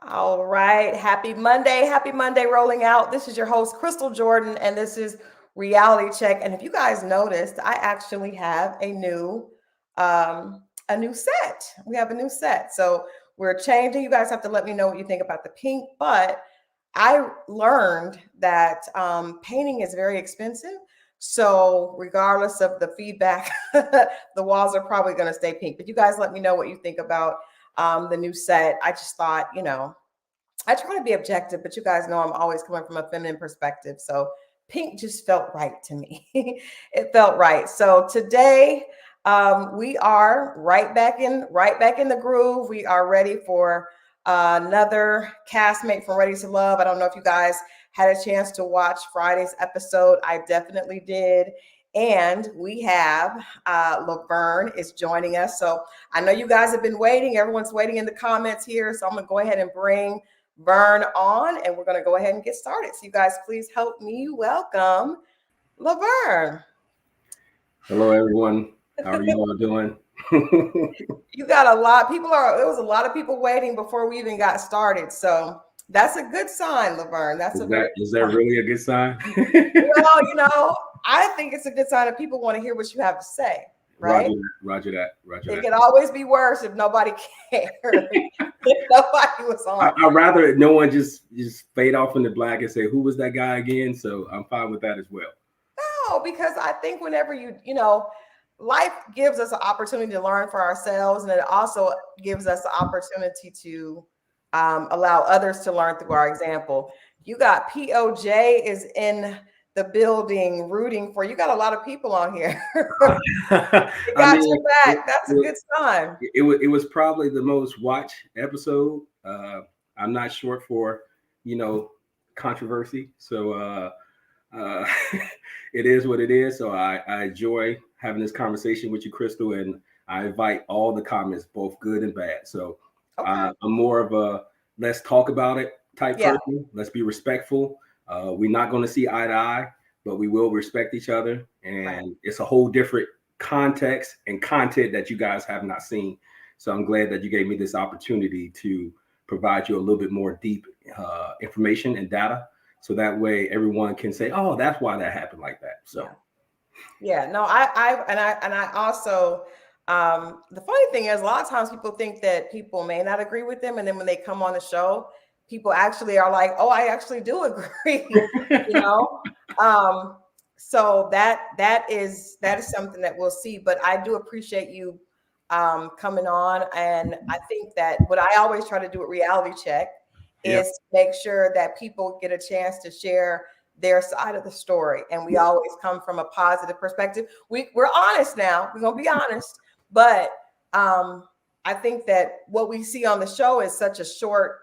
All right. Happy Monday. Happy Monday rolling out. This is your host, Crystal Jordan, and this is Reality Check. And if you guys noticed, I actually have a new set. We have a new set. So we're changing. You guys have to let me know what you think about the pink, but I learned that painting is very expensive. So, regardless of the feedback, the walls are probably going to stay pink. But you guys let me know what you think about the new set. I just thought, I try to be objective, but you guys know I'm always coming from a feminine perspective. So, pink just felt right to me. It felt right. So, today, we are right back in the groove. We are ready for another castmate from Ready to Love. I don't know if you guys had a chance to watch Friday's episode. I definitely did. And we have Laverne is joining us. So I know you guys have been waiting. Everyone's waiting in the comments here. So I'm going to go ahead and bring Vern on, and we're going to go ahead and get started. So you guys, please help me welcome Laverne. Hello, everyone. How are you all doing? You got a lot. There was a lot of people waiting before we even got started. So that's a good sign, Laverne. That's a Is very that is that good sign. really a good sign? Well, I think it's a good sign that people want to hear what you have to say, Roger right? that. Roger that. Roger It that. could always be worse if nobody cared. If nobody was on. I'd rather no one just fade off in the black and say who was that guy again. So I'm fine with that as well. No, because I think whenever life gives us an opportunity to learn for ourselves, and it also gives us the opportunity to allow others to learn through our example. You got POJ is in the building rooting for you. Got a lot of people on here. It I got mean, your back. That's a good sign. it was probably the most watched episode. I'm not short for you know controversy, so uh, it is what it is. So I enjoy having this conversation with you, Crystal, and I invite all the comments, both good and bad. So Okay. I'm more of a let's talk about it type Yeah. person. Let's be respectful. We're not going to see eye to eye, but we will respect each other. Right. And it's a whole different context and content that you guys have not seen. So I'm glad that you gave me this opportunity to provide you a little bit more deep information and data so that way everyone can say, "Oh, that's why that happened like that." So, Yeah. Yeah. No, I also the funny thing is a lot of times people think that people may not agree with them. And then when they come on the show, people actually are like, oh, I actually do agree, you know? Um, so that is something that we'll see. But I do appreciate you coming on. And I think that what I always try to do at Reality Check yep, is make sure that people get a chance to share their side of the story. And we yep, always come from a positive perspective. We're honest now. We're gonna be honest. But I think that what we see on the show is such a short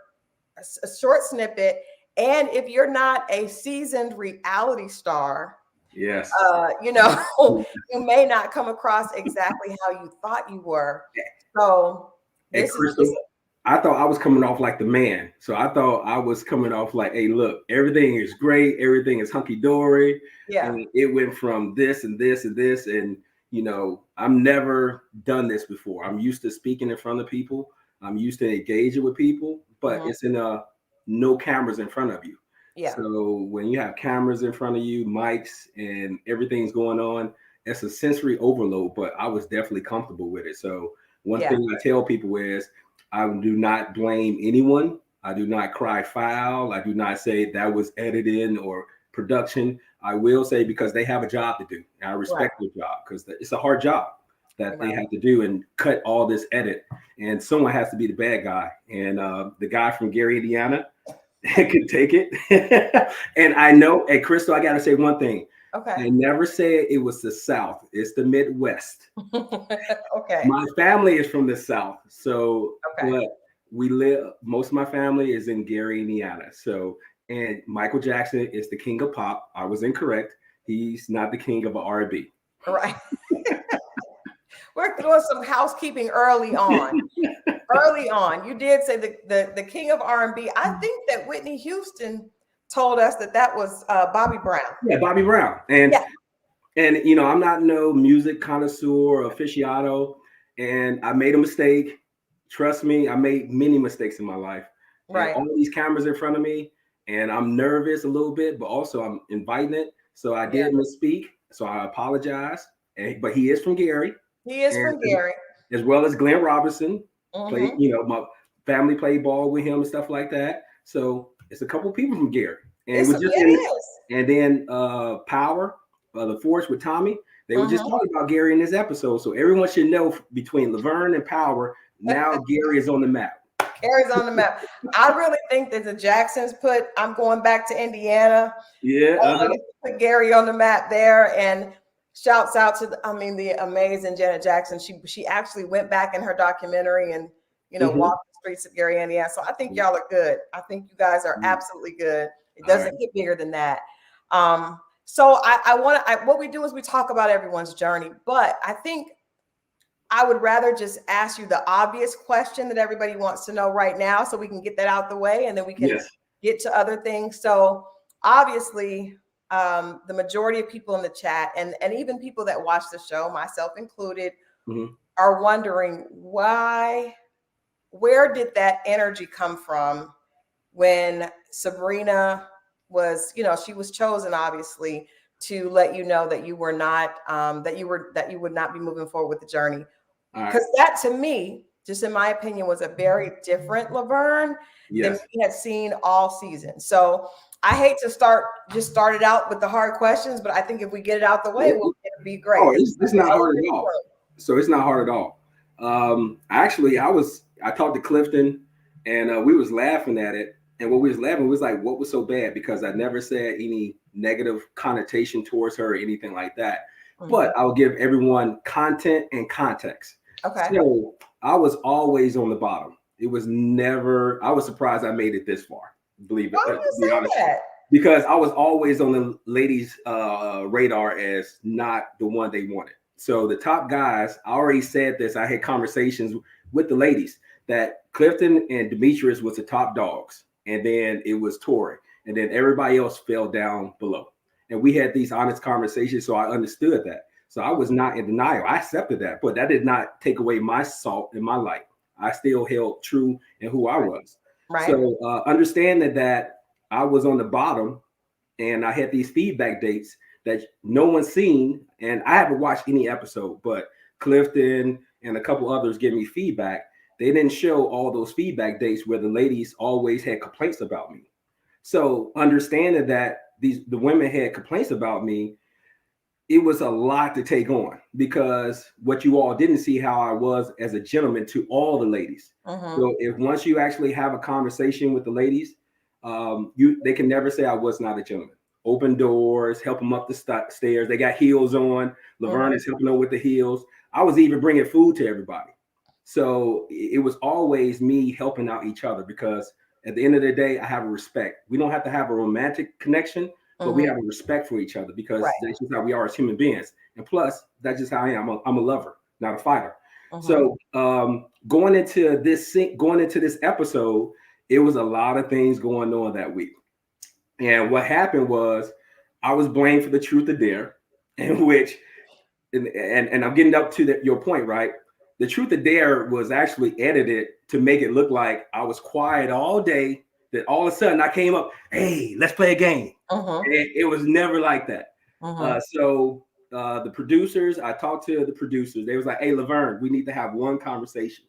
snippet. And if you're not a seasoned reality star, yes. you know, you may not come across exactly how you thought you were. So And this is just Crystal, I thought I was coming off like the man. So I thought I was coming off like, hey, look, everything is great. Everything is hunky dory. yeah, And it went from this and this and this. And, I'm never done this before. I'm used to speaking in front of people. I'm used to engaging with people, but mhm, it's in no cameras in front of you. yeah, So when you have cameras in front of you, mics, and everything's going on, it's a sensory overload, but I was definitely comfortable with it. So one yeah, thing I tell people is I do not blame anyone. I do not cry foul. I do not say that was edited or production. I will say because they have a job to do. And I right, respect their job because it's a hard job that they right. have to do and cut all this edit. And someone has to be the bad guy. And the guy from Gary, Indiana, could take it. And I know, hey, Crystal, I got to say one thing. Okay. I never said it was the South. It's the Midwest. Okay. My family is from the South, so Okay. but we live. Most of my family is in Gary, Indiana. So, and Michael Jackson is the king of pop. I was incorrect. He's not the king of R&B. Right. We're doing some housekeeping early on. Early on, you did say the king of R&B. I think that Whitney Houston told us that was Bobby Brown. Yeah, Bobby Brown. And Yeah. and I'm not no music connoisseur or aficionado, and I made a mistake. Trust me, I made many mistakes in my life. and Right. all these cameras in front of me, and I'm nervous a little bit, but also I'm inviting it. So I Yeah. did misspeak. So I apologize. But he is from Gary, He is and from Gary. as well as Glenn Robinson. Played, Mm-hmm. my family played ball with him and stuff like that. So it's a couple people from Gary, and it It's was yeah, just it in. is. And then Power, the Force with Tommy. They were just Mm-hmm. talking about Gary in this episode. So everyone should know between Laverne and Power, now Gary is on the map. Gary's on the map. I really think that the Jacksons I'm going back to Indiana. Yeah. Put Gary on the map there, and shouts out to the amazing Janet Jackson. She actually went back in her documentary and walked the streets of Gary, Indiana. So I think y'all are good. I think you guys are absolutely good. It doesn't get bigger than that. So what we do is we talk about everyone's journey, but I think I would rather just ask you the obvious question that everybody wants to know right now, so we can get that out the way, and then we can get to other things. So obviously, the majority of people in the chat, and even people that watch the show, myself included, are wondering where did that energy come from when Sabrina was, she was chosen, obviously, to let you know that you were not, that you would not be moving forward with the journey. Because that, to me, just in my opinion, was a very different Laverne than we had seen all season. So I hate to start it out with the hard questions, but I think if we get it out the way, it'll be great. Oh, it's not hard at all. So it's not hard at all. Actually, I talked to Clifton, and we was laughing at it. And what we was laughing was like, what was so bad? Because I never said any negative connotation towards her or anything like that. But I'll give everyone content and context. Okay. So I was always on the bottom. It was never. I was surprised I made it this far. Believe it. Why do you say that? Because I was always on the ladies' radar as not the one they wanted. So the top guys, I already said this. I had conversations with the ladies that Clifton and Demetrius was the top dogs, and then it was Tori, and then everybody else fell down below. And we had these honest conversations, so I understood that. So I was not in denial. I accepted that, but that did not take away my salt and my light. I still held true in who I was. Right. So understanding that I was on the bottom and I had these feedback dates that no one's seen, and I haven't watched any episode, but Clifton and a couple others give me feedback. They didn't show all those feedback dates where the ladies always had complaints about me. So understanding that the women had complaints about me, it was a lot to take on, because what you all didn't see how I was as a gentleman to all the ladies. So if once you actually have a conversation with the ladies, they can never say I was not a gentleman. Open doors, help them up the stairs. They got heels on. Laverne is helping them with the heels. I was even bringing food to everybody. So it was always me helping out each other, because at the end of the day, I have a respect. We don't have to have a romantic connection, but we have a respect for each other, because that's just how we are as human beings. And plus, that's just how I am. I'm a lover, not a fighter. So going into this episode, it was a lot of things going on that week. And what happened was I was blamed for the truth or dare, in which, and I'm getting up to your point, right? The truth or dare was actually edited to make it look like I was quiet all day, that all of a sudden I came up, hey, let's play a game. And it was never like that. So the producers, I talked to the producers. They was like, hey, Laverne, we need to have one conversation,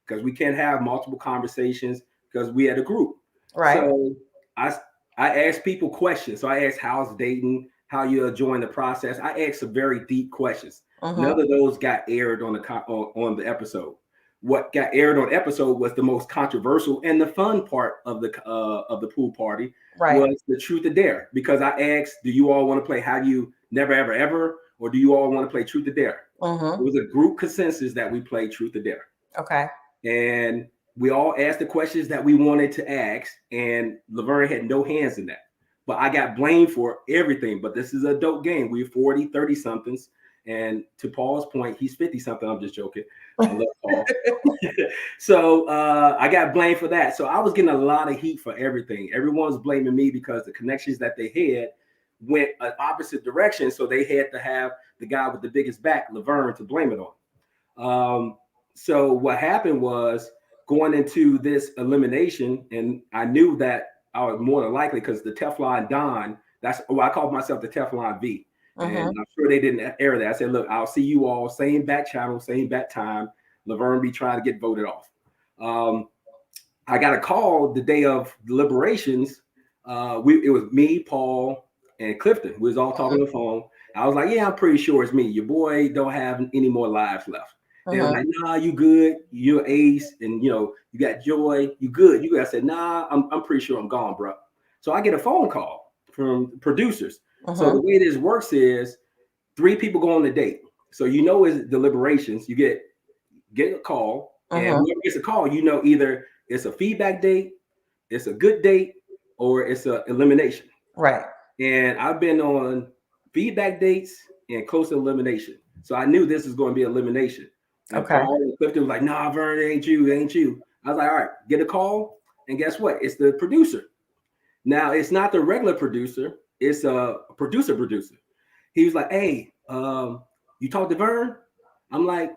because we can't have multiple conversations, because we had a group. Right. So I asked people questions. So I asked, how's dating? How you enjoying the process? I asked some very deep questions. None of those got aired on the episode. What got aired on episode was the most controversial and the fun part of the pool party, was the truth or dare. Because I asked, do you all want to play Have You Never Ever Ever, or do you all want to play Truth or Dare? It was a group consensus that we played Truth or Dare. Okay. And we all asked the questions that we wanted to ask, and Laverne had no hands in that. But I got blamed for everything. But this is a dope game. We're 40, 30 somethings. And to Paul's point, he's 50 something. I'm just joking. I love Paul. So I got blamed for that. So I was getting a lot of heat for everything. Everyone's blaming me because the connections that they had went an opposite direction. So they had to have the guy with the biggest back, Laverne, to blame it on. So what happened was going into this elimination, and I knew that I was more than likely because the Teflon Don, I called myself the Teflon V. And I'm sure they didn't air that. I said, look, I'll see you all, same back channel, same back time. Laverne be trying to get voted off. I got a call the day of deliberations. It was me, Paul, and Clifton. We was all talking on the phone. I was like, yeah, I'm pretty sure it's me. Your boy don't have any more lives left. They were like, nah, you good. You're ace. And, you got Joy. You good. I said, nah, I'm pretty sure I'm gone, bro. So I get a phone call from producers. So the way this works is 3 people go on the date. So it's deliberations. You get a call, and whoever gets a call, either it's a feedback date, it's a good date, or it's an elimination. Right. And I've been on feedback dates and close to elimination. So I knew this was going to be elimination. And Paul and Clifton was like, nah, Vern, it ain't you. I was like, all right, get a call. And guess what? It's the producer. Now, it's not the regular producer. It's a producer. He was like, hey, you talked to Vern? I'm like,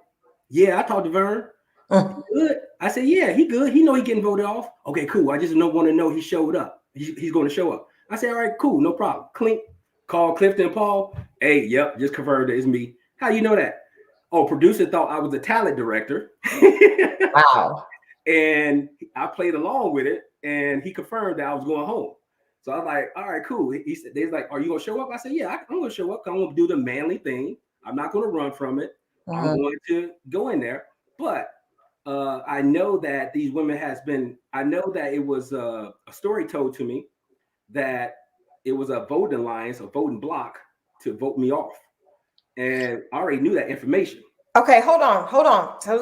yeah, I talked to Vern. Good. I said, yeah, he good. He know he getting voted off. Okay, cool. I just want to know he showed up. He's going to show up. I said, all right, cool, no problem. Clink. Call Clifton and Paul. Hey, yep, just confirmed it's me. How you know that? Oh, producer thought I was a talent director. Wow. And I played along with it, and he confirmed that I was going home. So I was like, all right, cool. He said, they're like, are you going to show up? I said, yeah, I'm going to show up. I'm going to do the manly thing. I'm not going to run from it. I'm going to go in there. But I know that these women I know that it was a story told to me that it was a voting alliance, a voting block to vote me off. And I already knew that information. Okay, hold on. So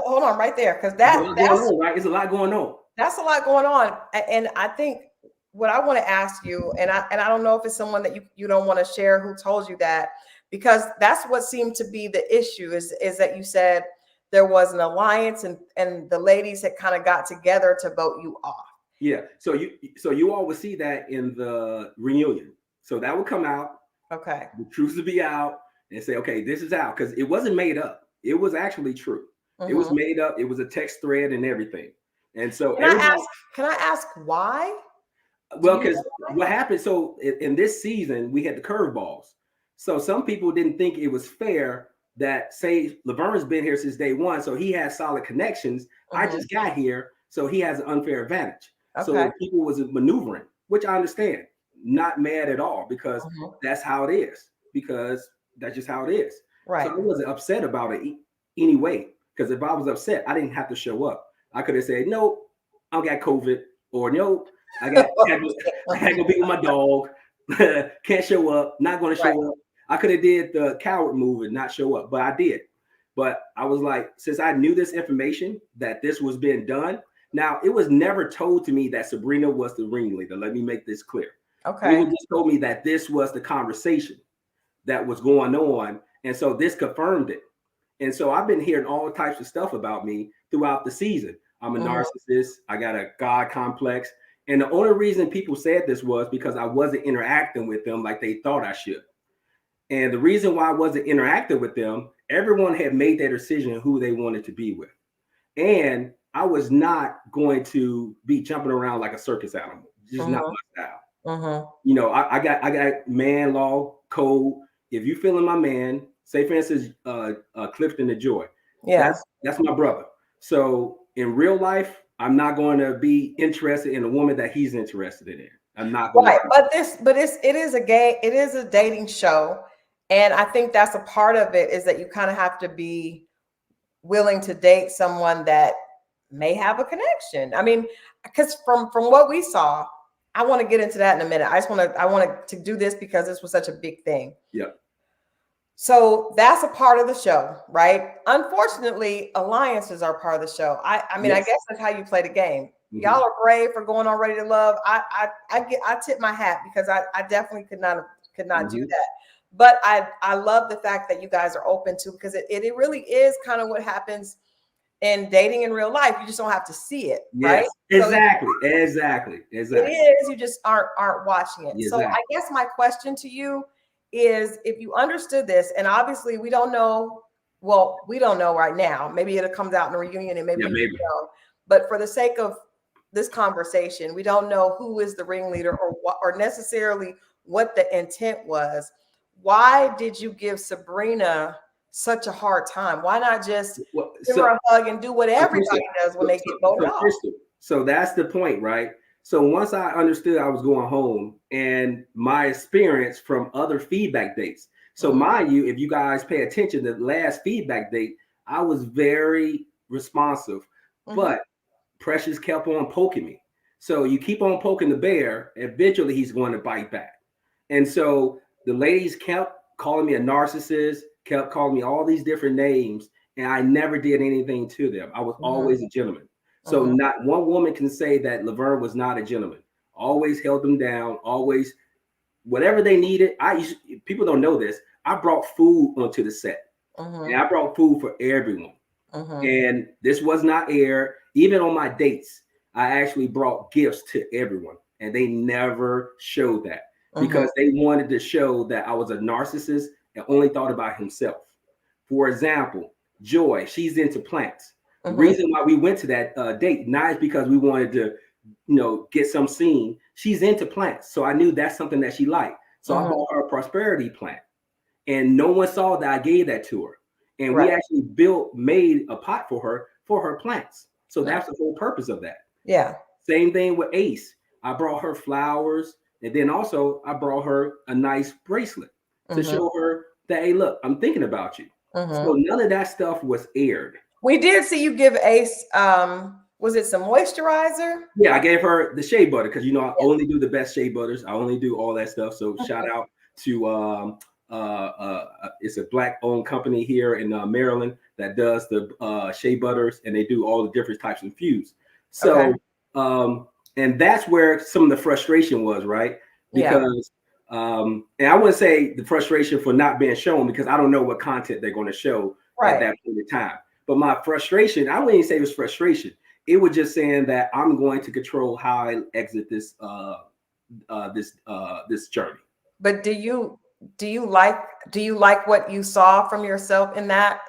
hold on right there, because that's right. It's a lot going on. That's a lot going on, and I think what I want to ask you, and I don't know if it's someone that you don't want to share who told you that, because that's what seemed to be the issue is that you said there was an alliance and the ladies had kind of got together to vote you off. Yeah. So you all would see that in the reunion. So that would come out. Okay. The truth would be out and say, okay, this is out, because it wasn't made up. It was actually true. It was made up. It was a text thread and everything. And so can I ask why? Well, because what happened, so in this season, we had the curveballs. So some people didn't think it was fair that, say, Laverne's been here since day one, so he has solid connections. I just got here, so he has an unfair advantage. Okay. So people was maneuvering, which I understand. Not mad at all, because that's how it is. Because that's just how it is. Right. So I wasn't upset about it anyway, because if I was upset, I didn't have to show up. I could have said, nope, I got COVID, or nope, I had to go be with my dog. Can't show up. Not going to show up. I could have did the coward move and not show up, but I did. But I was like, since I knew this information that this was being done, now it was never told to me that Sabrina was the ringleader. Let me make this clear. Okay. It was just told me that this was the conversation that was going on, and so this confirmed it. And so I've been hearing all types of stuff about me throughout the season. I'm a narcissist. I got a God complex. And the only reason people said this was because I wasn't interacting with them like they thought I should. And the reason why I wasn't interacting with them, everyone had made their decision who they wanted to be with. And I was not going to be jumping around like a circus animal. Just not my style. I got man law code. If you feeling my man, say for instance, Clifton and Joy. Yeah. That's my brother. So in real life, I'm not going to be interested in a woman that he's interested in. I'm not going to. But it is a dating show. And I think that's a part of it, is that you kind of have to be willing to date someone that may have a connection. I mean, because from what we saw, I want to get into that in a minute. I want to do this because this was such a big thing. Yeah. So that's a part of the show, right? Unfortunately, alliances are part of the show. I mean, yes. I guess that's how you play the game. Y'all are brave for going on Ready to Love. I tip my hat, because I definitely could not do that. But I love the fact that you guys are open to, because it really is kind of what happens in dating in real life. You just don't have to see it, right? Exactly. It is. You just aren't watching it. Exactly. So I guess my question to you is, if you understood this, and obviously we don't know. Well, we don't know right now. Maybe it comes out in a reunion, and maybe. But for the sake of this conversation, we don't know who is the ringleader or what, or necessarily what the intent was. Why did you give Sabrina such a hard time? Why not just give her a hug and do what everybody does when they get voted off? So that's the point, right? So once I understood I was going home and my experience from other feedback dates. So mind you, if you guys pay attention, the last feedback date, I was very responsive, but Precious kept on poking me. So you keep on poking the bear, eventually he's going to bite back. And so the ladies kept calling me a narcissist, kept calling me all these different names, and I never did anything to them. I was always a gentleman. So not one woman can say that Laverne was not a gentleman. Always held them down, always whatever they needed. People don't know this. I brought food onto the set. And I brought food for everyone. And this was not aired. Even on my dates, I actually brought gifts to everyone. And they never showed that because they wanted to show that I was a narcissist and only thought about himself. For example, Joy, she's into plants. The reason why we went to that date, not is because we wanted to, get some scene. She's into plants. So I knew that's something that she liked. So I bought her a prosperity plant. And no one saw that I gave that to her. And we actually made a pot for her plants. So that's the whole purpose of that. Yeah. Same thing with Ace. I brought her flowers. And then also I brought her a nice bracelet to show her that, hey, look, I'm thinking about you. So none of that stuff was aired. We did see you give Ace, was it some moisturizer? Yeah, I gave her the shea butter because, I only do the best shea butters. I only do all that stuff. So shout out to it's a Black-owned company here in Maryland that does the shea butters, and they do all the different types of infused. So, and that's where some of the frustration was, right? Because, and I wouldn't say the frustration for not being shown because I don't know what content they're going to show at that point in time. But my frustration, I wouldn't even say it was frustration. It was just saying that I'm going to control how I exit this this journey. But do you like what you saw from yourself in that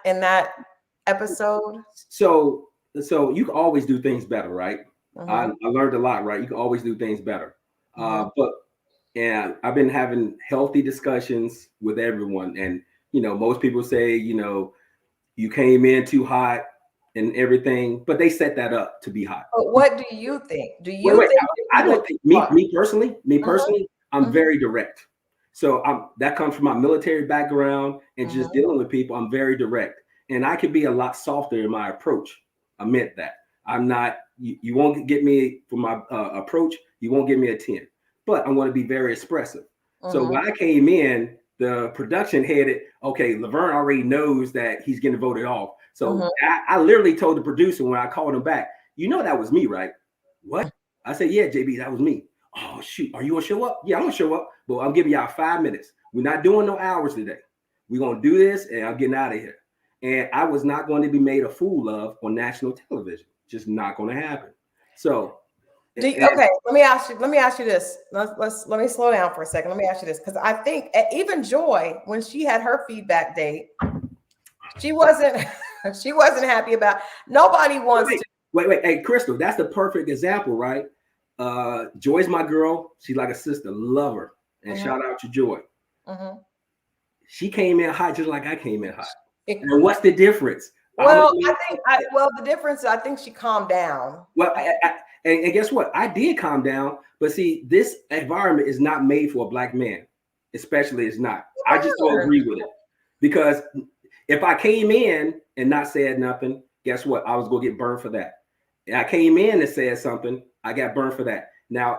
episode? So you can always do things better, right? I learned a lot, right? You can always do things better. And I've been having healthy discussions with everyone. And, most people say, you came in too hot and everything, but they set that up to be hot. But what do you think? Do you think? I don't think me personally, I'm very direct. So that comes from my military background and just dealing with people. I'm very direct, and I could be a lot softer in my approach. I meant that. I'm not. You won't get me for my approach. You won't give me a 10, but I'm going to be very expressive. So when I came in, the production headed, okay, Laverne already knows that he's getting voted off. So I literally told the producer when I called him back, that was me, right? What? I said, yeah, JB, that was me. Oh, shoot. Are you going to show up? Yeah, I'm going to show up. But I'm giving y'all 5 minutes. We're not doing no hours today. We're going to do this and I'm getting out of here. And I was not going to be made a fool of on national television. Just not going to happen. So. Okay, let me ask you this. Let me slow down for a second. Let me ask you this, because I think even Joy, when she had her feedback date, she wasn't happy about. Nobody wants to. Wait. Hey, Crystal, that's the perfect example, right? Joy's my girl. She's like a sister. Love her. And shout out to Joy. She came in hot just like I came in hot. And what's the difference? Well, the difference, I think she calmed down. Well, and guess what? I did calm down, but see, this environment is not made for a Black man, especially it's not. I just don't agree with it because if I came in and not said nothing, guess what? I was going to get burned for that. And I came in and said something, I got burned for that. Now,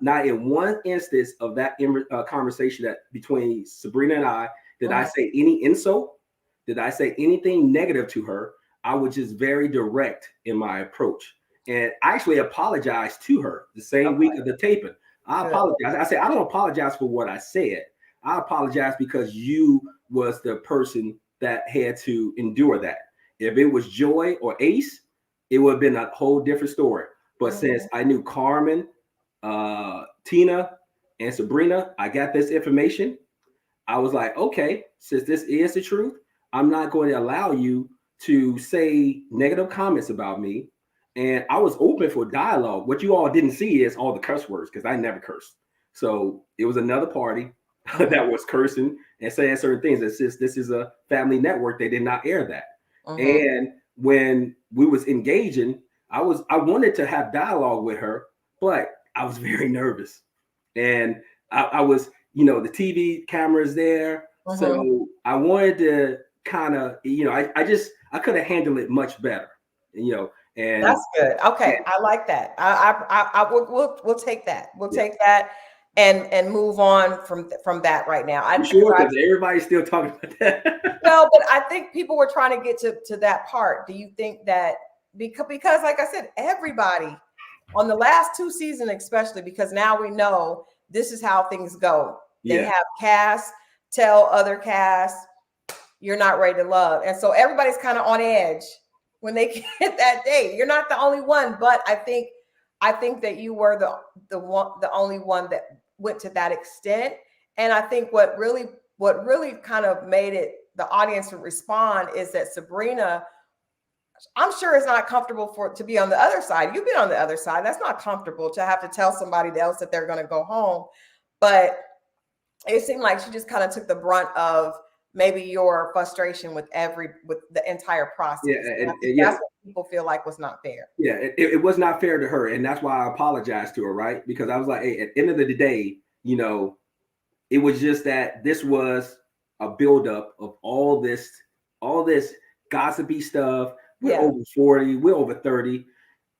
not in one instance of that conversation that between Sabrina and I, did I say any insult? Did I say anything negative to her? I was just very direct in my approach. And I actually apologized to her the same week of the taping. I apologize. I said, I don't apologize for what I said. I apologize because you was the person that had to endure that. If it was Joy or Ace, it would have been a whole different story. But since I knew Carmen, Tina, and Sabrina, I got this information. I was like, okay, since this is the truth, I'm not going to allow you to say negative comments about me And I was open for dialogue. What you all didn't see is all the curse words because I never cursed. So it was another party that was cursing and saying certain things. It's just this is a family network. They did not air that. And when we was engaging, I wanted to have dialogue with her, but I was very nervous. And I was, the TV cameras there. So I wanted to kind of, I could have handled it much better, and that's good. Okay. I like that. We'll take that. We'll take that and move on from that right now. I'm sure because everybody's still talking about that. Well, but I think people were trying to get to that part. Do you think that because like I said, everybody on the last 2 seasons, especially because now we know this is how things go. They have casts tell other casts you're not ready to love. And so everybody's kind of on edge when they get that date. You're not the only one, but I think that you were the only one that went to that extent. And I think what really kind of made it the audience to respond is that Sabrina, I'm sure it's not comfortable to be on the other side. You've been on the other side. That's not comfortable to have to tell somebody else that they're going to go home. But it seemed like she just kind of took the brunt of maybe your frustration with the entire process. Yeah, that's what people feel like was not fair. Yeah, it was not fair to her, and that's why I apologized to her, right? Because I was like, hey, at the end of the day, it was just that this was a buildup of all this gossipy stuff. We're over 40, we're over 30.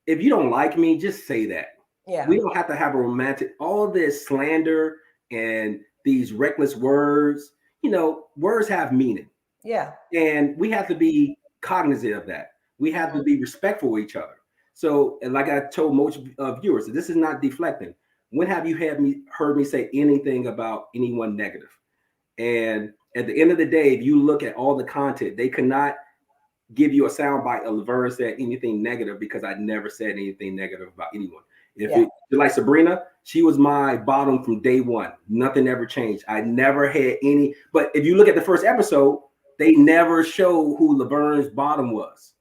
If you don't like me, just say that. Yeah, we don't have to have a romantic. All this slander and these reckless words. Words have meaning. Yeah. And we have to be cognizant of that. We have to be respectful of each other. So, and like I told most viewers, this is not deflecting. When have you heard me say anything about anyone negative? And at the end of the day, if you look at all the content, they cannot give you a soundbite of Laverne said anything negative because I never said anything negative about anyone. Like Sabrina, she was my bottom from day one. Nothing ever changed. I never had any. But if you look at the first episode, they never show who Laverne's bottom was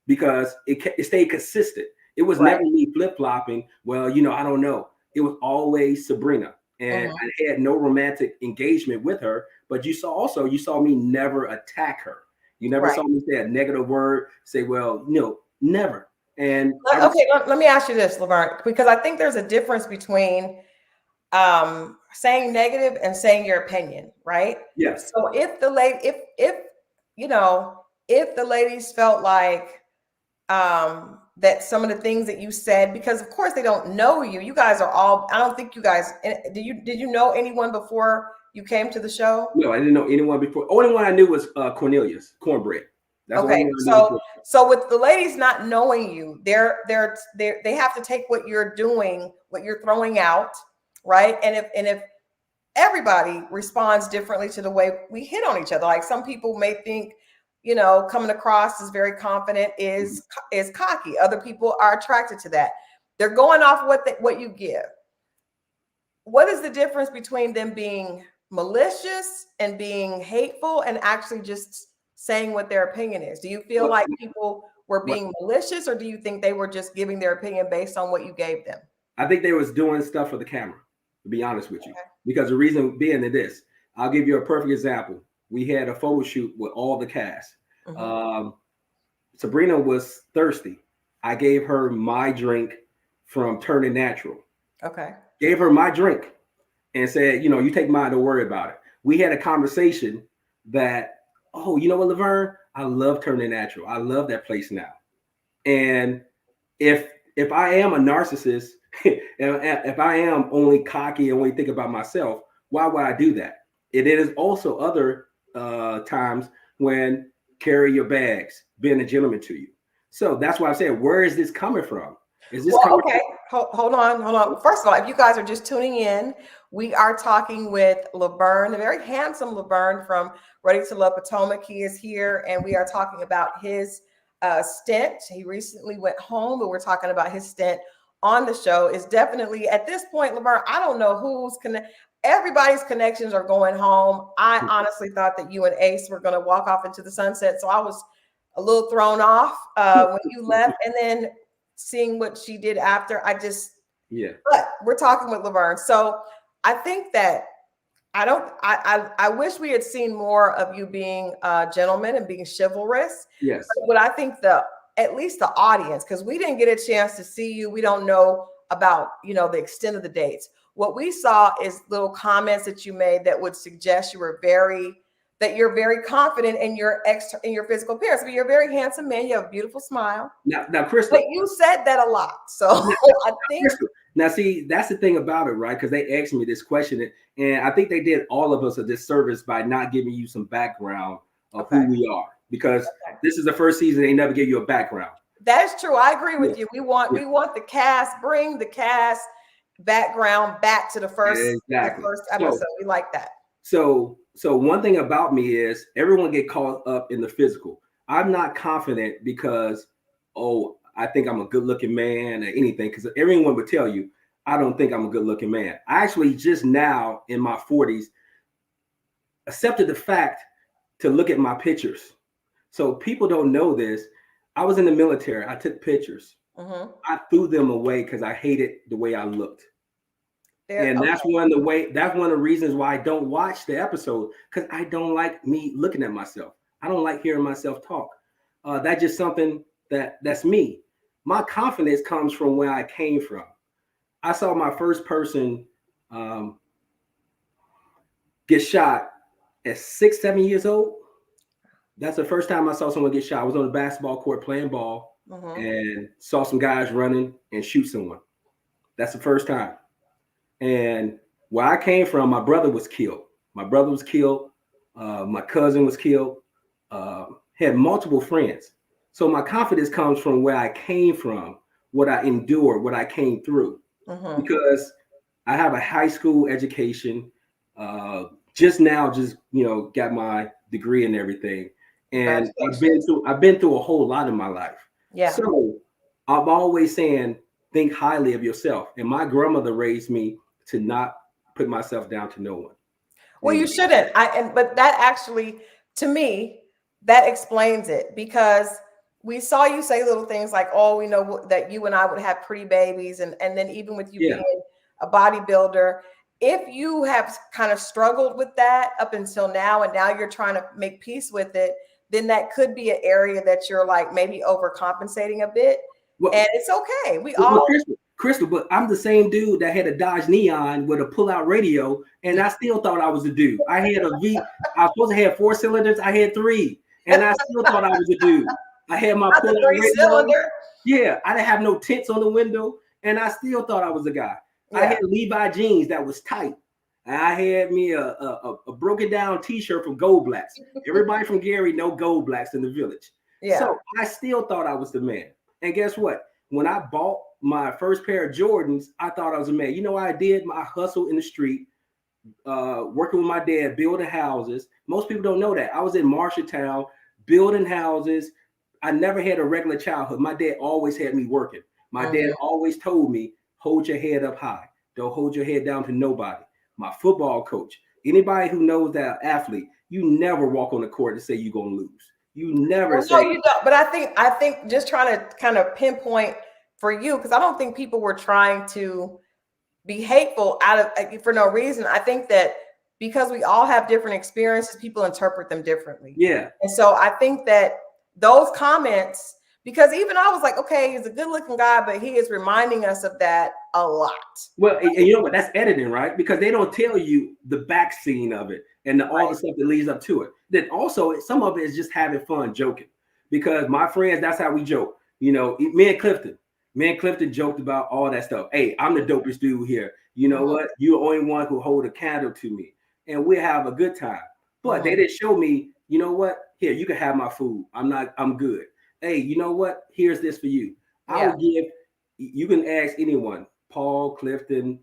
because it stayed consistent. It was never me flip-flopping. Well, I don't know. It was always Sabrina. And I had no romantic engagement with her. But you saw me never attack her. You never saw me say a negative word, say, well, never. And let me ask you this, Laverne, because I think there's a difference between saying negative and saying your opinion, right? Yes. So if the ladies felt like that some of the things that you said, because of course they don't know you. You guys are all, I don't think you guys, did you know anyone before you came to the show? No, I didn't know anyone before. Only one I knew was Cornelius, Cornbread. That's okay. So with the ladies not knowing you, they have to take what you're doing, what you're throwing out, right? And if everybody responds differently to the way we hit on each other, like some people may think, coming across as very confident is cocky. Other people are attracted to that. They're going off what you give. What is the difference between them being malicious and being hateful and actually just saying what their opinion is? Do you feel like people were being malicious, or do you think they were just giving their opinion based on what you gave them? I think they was doing stuff for the camera, to be honest with you. Because the reason being is this. I'll give you a perfect example. We had a photo shoot with all the cast. Sabrina was thirsty. I gave her my drink from Turning Natural. Okay. Gave her my drink and said, you take mine, don't worry about it. We had a conversation that, oh, you know what, Laverne? I love Turning Natural. I love that place now. And if I am a narcissist, if I am only cocky and only think about myself, why would I do that? It is also other times when carry your bags, being a gentleman to you. So that's why I said, where is this coming from? Is this coming okay? Hold on. First of all, if you guys are just tuning in, we are talking with Laverne, the very handsome Laverne from Ready to Love Potomac. He is here, and we are talking about his stint. He recently went home, but we're talking about his stint on the show. Is definitely at this point, Laverne, I don't know everybody's connections are going home. I honestly thought that you and Ace were going to walk off into the sunset, so I was a little thrown off when you left. And then seeing what she did after. Yeah. But we're talking with Laverne. So I think that I wish we had seen more of you being a gentleman and being chivalrous. Yes. But I think at least the audience, because we didn't get a chance to see you. We don't know about, the extent of the dates. What we saw is little comments that you made that would suggest you're very confident in your physical appearance. But you're a very handsome man. You have a beautiful smile. Now, Crystal. But you said that a lot. So I think. Crystal, now, see, that's the thing about it, right? Because they asked me this question, and I think they did all of us a disservice by not giving you some background of who we are. Because this is the first season they never gave you a background. That is true. I agree with you. We want the cast, bring the cast background back to the first episode. We like that. So one thing about me is everyone get caught up in the physical. I'm not confident because, I think I'm a good looking man or anything, because everyone would tell you, I don't think I'm a good looking man. I actually just now in my 40s accepted the fact to look at my pictures. So people don't know this. I was in the military. I took pictures. Mm-hmm. I threw them away because I hated the way I looked. That's one of the reasons why I don't watch the episode, because I don't like me looking at myself. I don't like hearing myself talk. That's just something that's me. My confidence comes from where I came from. I saw my first person get shot at 6, 7 years old. That's the first time I saw someone get shot. I was on the basketball court playing ball and saw some guys running and shoot someone. That's the first time. And where I came from, my brother was killed. My cousin was killed. Had multiple friends. So my confidence comes from where I came from, what I endured, what I came through. Because I have a high school education. Just got my degree and everything. And I've been through a whole lot in my life. Yeah. So I'm always saying, think highly of yourself. And my grandmother raised me to not put myself down to no one. Well, you shouldn't. But that actually, to me, that explains it, because we saw you say little things like, we know that you and I would have pretty babies. And then even with you being a bodybuilder, if you have kind of struggled with that up until now, and now you're trying to make peace with it, then that could be an area that you're like maybe overcompensating a bit. And it's okay. Crystal, but I'm the same dude that had a Dodge Neon with a pull-out radio, and I still thought I was a dude. I was supposed to have 4 cylinders. I had 3, and I still thought I was a dude. I had my pull-out radio. Cylinder. Yeah, I didn't have no tints on the window, and I still thought I was a guy. Yeah. I had Levi jeans that was tight. And I had me a broken down T-shirt from Gold Blacks. Everybody from Gary know Gold Blacks in the village. Yeah. So I still thought I was the man. And guess what? When I bought my first pair of Jordans, I thought I was a man. You know what I did? My hustle in the street, working with my dad, building houses. Most people don't know that. I was in Marshalltown building houses. I never had a regular childhood. My dad always had me working. My dad always told me, hold your head up high. Don't hold your head down to nobody. My football coach, anybody who knows that athlete, you never walk on the court and say you're going to lose. You never say. No, you don't. But I think just trying to kind of pinpoint for you, because I don't think people were trying to be hateful for no reason. I think that because we all have different experiences, people interpret them differently. Yeah. And so I think that those comments, because even I was like, okay, he's a good looking guy, but he is reminding us of that a lot. Well, and you know what? That's editing, right? Because they don't tell you the back scene of it and all the stuff that leads up to it. Then also, some of it is just having fun, joking. Because my friends, that's how we joke. You know, me and Clifton joked about all that stuff. Hey, I'm the dopest dude here. You know what? You're the only one who hold a candle to me. And we have a good time. But they didn't show me, you know what? Here, you can have my food. I'm good. Hey, you know what? Here's this for you. I will give, you can ask anyone, Paul, Clifton,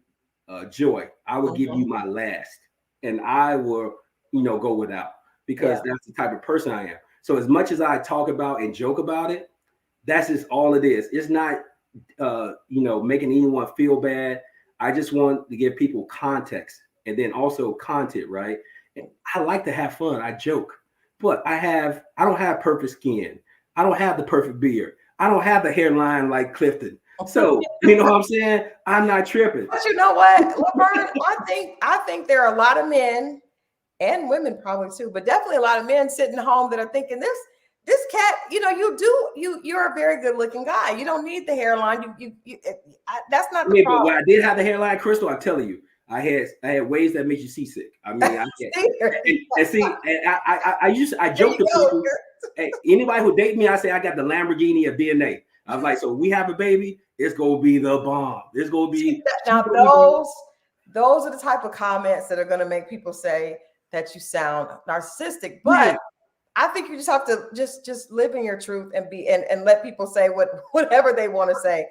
Joy. I will give you my last. And I will, go without, because that's the type of person I am. So as much as I talk about and joke about it, that's just all it is. It's not, making anyone feel bad. I just want to give people context and then also content, right? And I like to have fun. I joke, but I don't have perfect skin. I don't have the perfect beard. I don't have the hairline like Clifton. So, you know what I'm saying? I'm not tripping. But you know what, Laverne, I think there are a lot of men and women probably too, but definitely a lot of men sitting home that are thinking this cat, you're a very good looking guy. You don't need the hairline. That's not the But problem. when I did have the hairline, Crystal, I'm telling you, I had ways that make you seasick. I mean, I joke to people. Hey, anybody who date me, I say I got the Lamborghini of DNA. I was like, so we have a baby, it's gonna be the bomb. It's gonna be now those are the type of comments that are gonna make people say that you sound narcissistic. But I think you just have to just live in your truth and be and let people say whatever they want to say.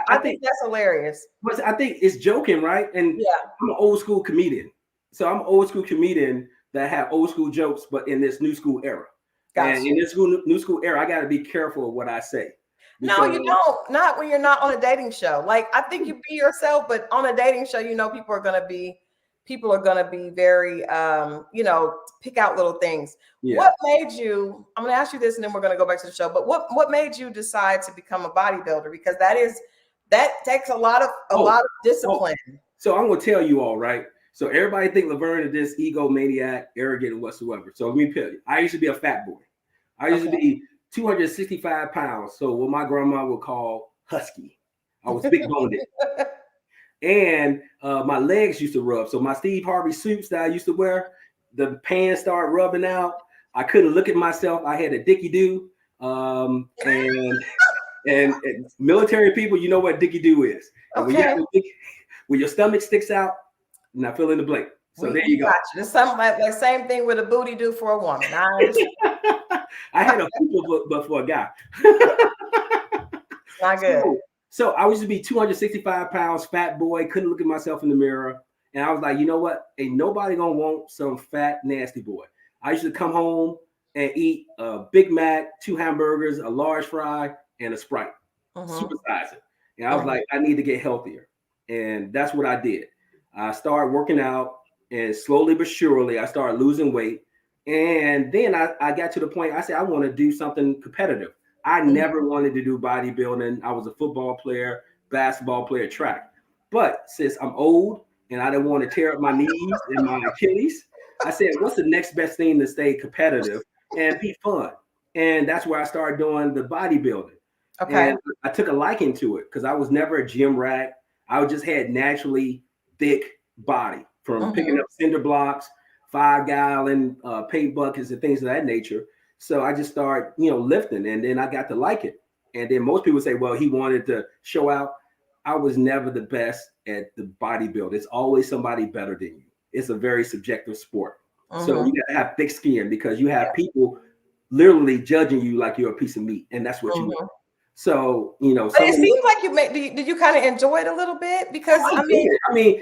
I think that's hilarious. But I think it's joking, right? And I'm an old school comedian. So I'm an old school comedian that have old school jokes, but in this new school era. Gotcha. And in this new school era, I got to be careful of what I say. No, you don't. Not when you're not on a dating show. Like, I think you be yourself, but on a dating show, people are going to be very, pick out little things. Yeah. What made you, I'm going to ask you this and then we're going to go back to the show, but what made you decide to become a bodybuilder? Because that takes a lot of discipline. So I'm going to tell you all, right? So everybody think Laverne is this egomaniac, arrogant, and whatsoever. So let me tell you, I used to be a fat boy. I used to be 265 pounds. So what my grandma would call husky. I was big boned. And my legs used to rub. So my Steve Harvey suits that I used to wear, the pants started rubbing out. I couldn't look at myself. I had a dicky do. And military people, you know what dicky do is. Okay. When your stomach sticks out, now fill in the blank. So there you go. It's something like the same thing with a booty do for a woman. I had a people, but for a guy. Not good. So I used to be 265 pounds, fat boy, couldn't look at myself in the mirror. And I was like, you know what? Ain't nobody gonna want some fat, nasty boy. I used to come home and eat a Big Mac, 2 hamburgers, a large fry, and a Sprite. Supersize it. And I was like, I need to get healthier. And that's what I did. I started working out, and slowly but surely, I started losing weight. And then I got to the point, I said, I want to do something competitive. I never wanted to do bodybuilding. I was a football player, basketball player, track. But since I'm old and I didn't want to tear up my knees and my Achilles, I said, what's the next best thing to stay competitive and be fun? And that's where I started doing the bodybuilding. Okay. And I took a liking to it because I was never a gym rat. I just had naturally thick body from picking up cinder blocks, 5-gallon paint buckets and things of that nature. So I just started, lifting, and then I got to like it. And then most people say, well, he wanted to show out. I was never the best at the bodybuilding. It's always somebody better than you. It's a very subjective sport. So you got to have thick skin because you have people literally judging you like you're a piece of meat, and that's what you are. So, but it seems like did you kind of enjoy it a little bit? Because I mean,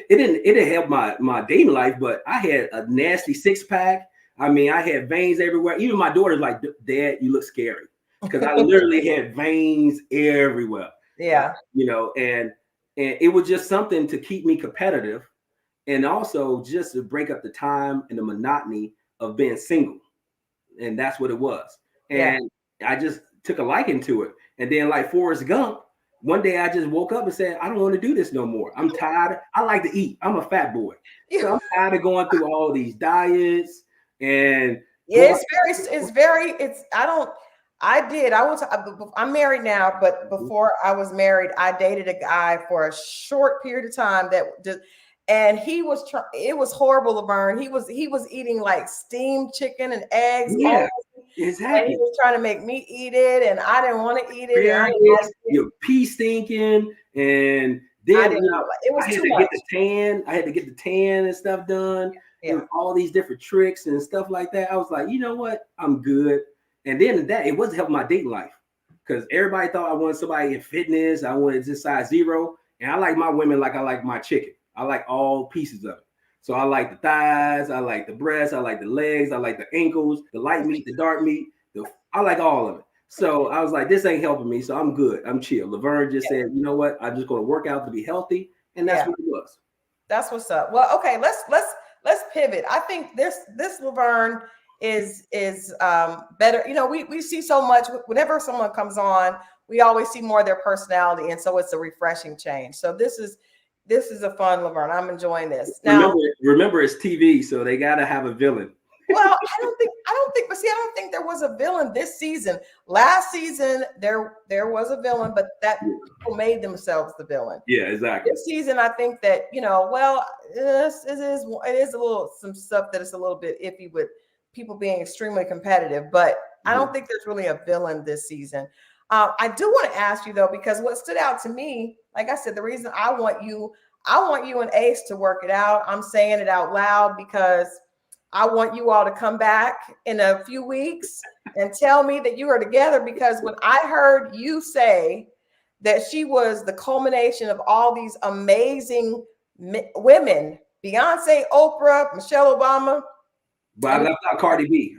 it didn't help my dating life, but I had a nasty 6-pack. I mean, I had veins everywhere. Even my daughter's like, Dad, you look scary. Because I literally had veins everywhere. Yeah. And it was just something to keep me competitive. And also just to break up the time and the monotony of being single. And that's what it was. And I just took a liking to it. And then like Forrest Gump, one day I just woke up and said, I don't want to do this no more. I'm tired. I like to eat. I'm a fat boy. So I'm tired of going through all these diets. And I'm married now, but before I was married, I dated a guy for a short period of time and he was it was horrible, Laverne. He was eating like steamed chicken and eggs. Yeah, exactly. And he was trying to make me eat it, and I didn't want to eat it. Your pee stinking, and then it was too much. I had to get the tan and stuff done. Yeah. And all these different tricks and stuff like that. I was like, you know what? I'm good. And then it wasn't helping my dating life because everybody thought I wanted somebody in fitness. I wanted just size 0. And I like my women like I like my chicken. I like all pieces of it. So I like the thighs. I like the breasts. I like the legs. I like the ankles, the light meat, the dark meat. I like all of it. So I was like, this ain't helping me. So I'm good. I'm chill. Laverne just said, you know what? I'm just going to work out to be healthy. And that's what it was. That's what's up. Well, okay, let's pivot. I think this Laverne is better. We see so much whenever someone comes on, we always see more of their personality, and so it's a refreshing change. So this is a fun Laverne. I'm enjoying this. Now, remember it's TV, so they gotta have a villain. well, but see, I don't think there was a villain this season. Last season, there was a villain, but that people made themselves the villain. Yeah, exactly. This season, I think that, well, it is a little, some stuff that is a little bit iffy with people being extremely competitive, but I don't think there's really a villain this season. I do want to ask you though, because what stood out to me, like I said, the reason I want you and Ace to work it out. I'm saying it out loud because I want you all to come back in a few weeks and tell me that you are together, because when I heard you say that she was the culmination of all these amazing women, Beyonce, Oprah, Michelle Obama. But I left out Cardi B.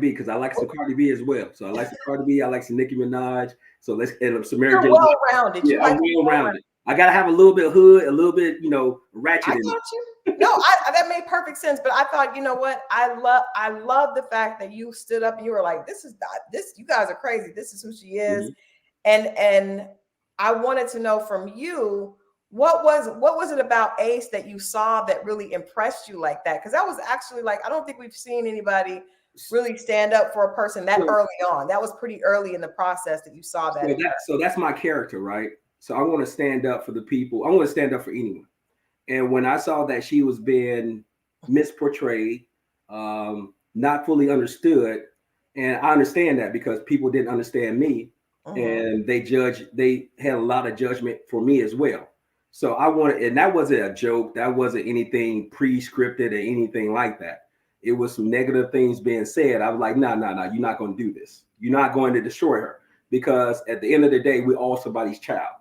Because I like some Cardi B as well. So I like some Cardi B. I like some Nicki Minaj. So let's end up some Mary J. Well-rounded. Yeah, I'm well-rounded. I gotta have a little bit of hood, a little bit, ratchet. I got you. No, that made perfect sense. But I thought, you know what? I love the fact that you stood up and you were like, this is not this. You guys are crazy. This is who she is. And I wanted to know from you, what was it about Ace that you saw that really impressed you like that? Because that was actually, like, I don't think we've seen anybody really stand up for a person that early on. That was pretty early in the process that you saw that. So that's my character, right? So I want to stand up for the people. I want to stand up for anyone. And when I saw that she was being misportrayed, not fully understood, and I understand that because people didn't understand me, and they had a lot of judgment for me as well. So I wanted, and that wasn't a joke. That wasn't anything pre-scripted or anything like that. It was some negative things being said. I was like, no, you're not going to do this. You're not going to destroy her, because at the end of the day, we're all somebody's child.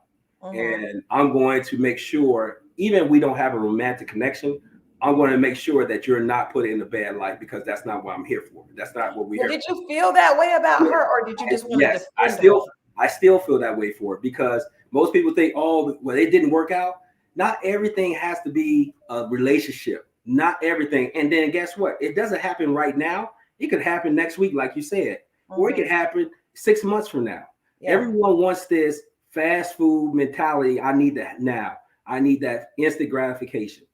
And I'm going to make sure, even if we don't have a romantic connection, I'm going to make sure that you're not put in a bad light, because that's not what I'm here for. That's not what we're here for. Did you feel that way about her, or did you just want to defend her? I still feel that way for it, because most people think, oh, well, it didn't work out. Not everything has to be a relationship. Not everything. And then guess what? It doesn't happen right now. It could happen next week, like you said, or it could happen 6 months from now. Yeah. Everyone wants this fast food mentality. I need that now. I need that instant gratification.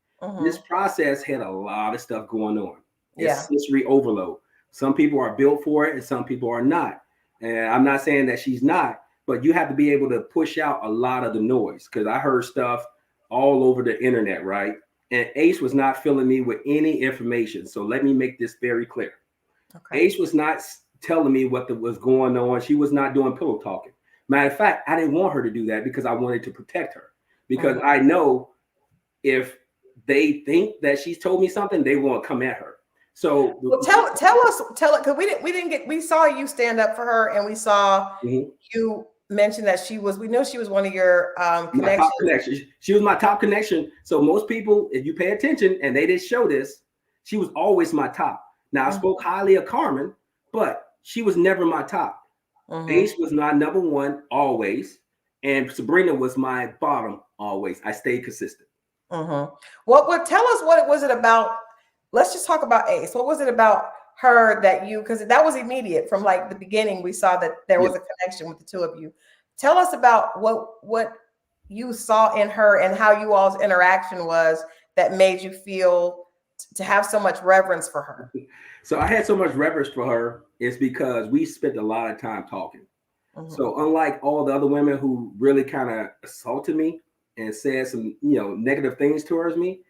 This process had a lot of stuff going on. It's sensory overload. Some people are built for it and some people are not. And I'm not saying that she's not, but you have to be able to push out a lot of the noise, because I heard stuff all over the internet, right? And Ace was not filling me with any information. So let me make this very clear. Ace was not telling me what was going on. She was not doing pillow talking. Matter of fact, I didn't want her to do that, because I wanted to protect her. Because I know if they think that she's told me something, they won't come at her. So tell us, because we saw you stand up for her, and we saw you mention that we know she was one of your connections. She was my top connection. So most people, if you pay attention, and they didn't show this, she was always my top. Now I spoke highly of Carmen, but she was never my top. Ace was my number one always, and Sabrina was my bottom always. I stayed consistent. Tell us, what was it about? Let's just talk about Ace. What was it about her that because that was immediate from like the beginning? We saw that there was a connection with the two of you. Tell us about what you saw in her and how you all's interaction was that made you feel to have so much reverence for her. So I had so much reverence for her is because we spent a lot of time talking. So unlike all the other women who really kind of assaulted me and said some, negative things towards me,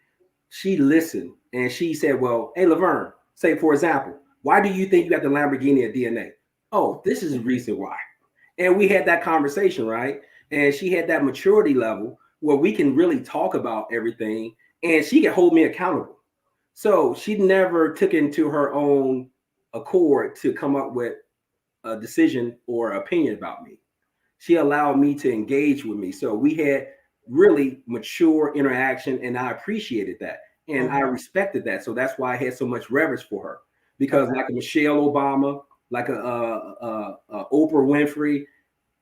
she listened and she said, well, hey, Laverne, say, for example, why do you think you got the Lamborghini at DNA? Oh, this is the reason why. And we had that conversation, right? And she had that maturity level where we can really talk about everything and she can hold me accountable. So she never took into her own accord to come up with a decision or opinion about me. She allowed me to engage with me. So we had really mature interaction and I appreciated that. And I respected that. So that's why I had so much reverence for her, because like a Michelle Obama, like a Oprah Winfrey,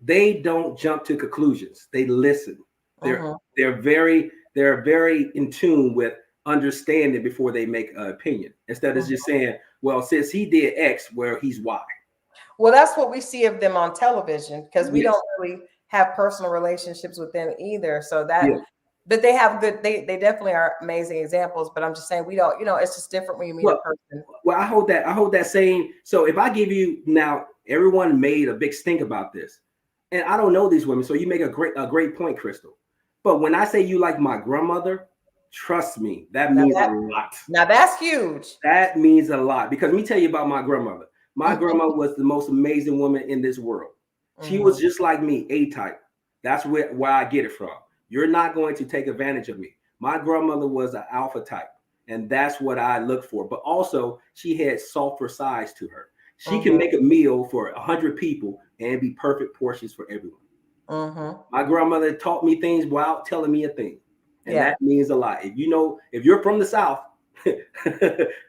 they don't jump to conclusions. They listen. They're very in tune with understanding before they make an opinion, instead of just saying, well, since he did X, well, he's Y. Well, that's what we see of them on television because we Yes. don't really have personal relationships with them either. So that, Yeah. but they have good, they definitely are amazing examples. But I'm just saying we don't, it's just different when you meet a Well, person. well, I hold that same. So if I give you now, everyone made a big stink about this, and I don't know these women. So you make a great point, Crystal. But when I say you like my grandmother, trust me, that Now means a that lot. now that's huge. That means a lot because let me tell you about my grandmother. My Mhm, grandma was the most amazing woman in this world. She was mhm, just like me, A type. That's where I get it from. You're not going to take advantage of me. My grandmother was an alpha type, and that's what I look for. But also, she had sulfur size to her. She can mhm, make a meal for 100 people and be perfect portions for everyone. mhm. My grandmother taught me things without telling me a thing. And Yeah. that means a lot. If you're from the South,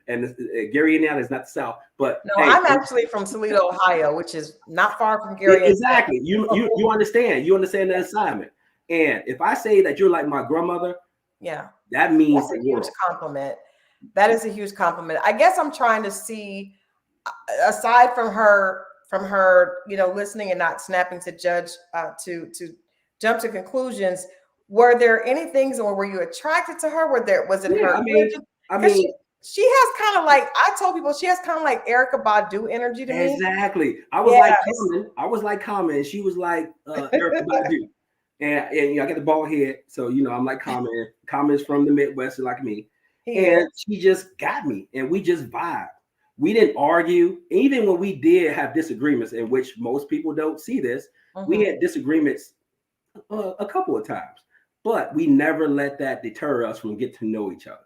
and Gary, Indiana is not the South, but No, hey, I'm actually from Toledo, Ohio, which is not far from Gary, Indiana. exactly. You understand. You understand the assignment. And if I say that you're like my grandmother, Yeah. that means That's the a huge world. compliment. That is a huge compliment. I guess I'm trying to see, aside from her, listening and not snapping to judge, to jump to conclusions. Were there any things, or were you attracted to her? Was it Yeah, her energy? I Because mean, she has kind of like, I told people, she has kind of like Erica Badu energy to me. exactly. Yeah. I was like Common, and she was like Erica Badu. And I got the bald head, so I'm like Common. Common's from the Midwest, like me, He and is. she just got me, and we just vibed. We didn't argue, even when we did have disagreements, in which most people don't see this. We Mhm. had disagreements a couple of times, but we never let that deter us from getting to know each other.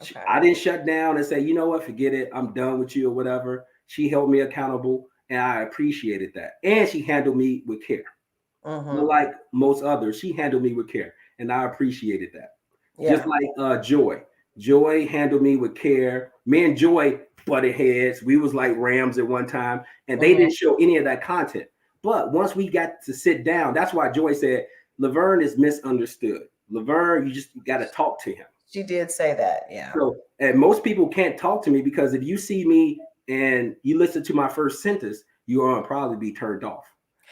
Okay. I didn't shut down and say, you know what, forget it, I'm done with you or whatever. She held me accountable, and I appreciated that. And she handled me with care. Mhm. Unlike most others, she handled me with care, and I appreciated that. Just Yeah. like Joy. Joy handled me with care. Me and Joy butted heads. We was like rams at one time, and they Mhm. didn't show any of that content. But once we got to sit down, that's why Joy said, Laverne is misunderstood. Laverne, you just got to talk to him. She did say that. Yeah. So, and most people can't talk to me because if you see me and you listen to my first sentence, you are probably be turned off.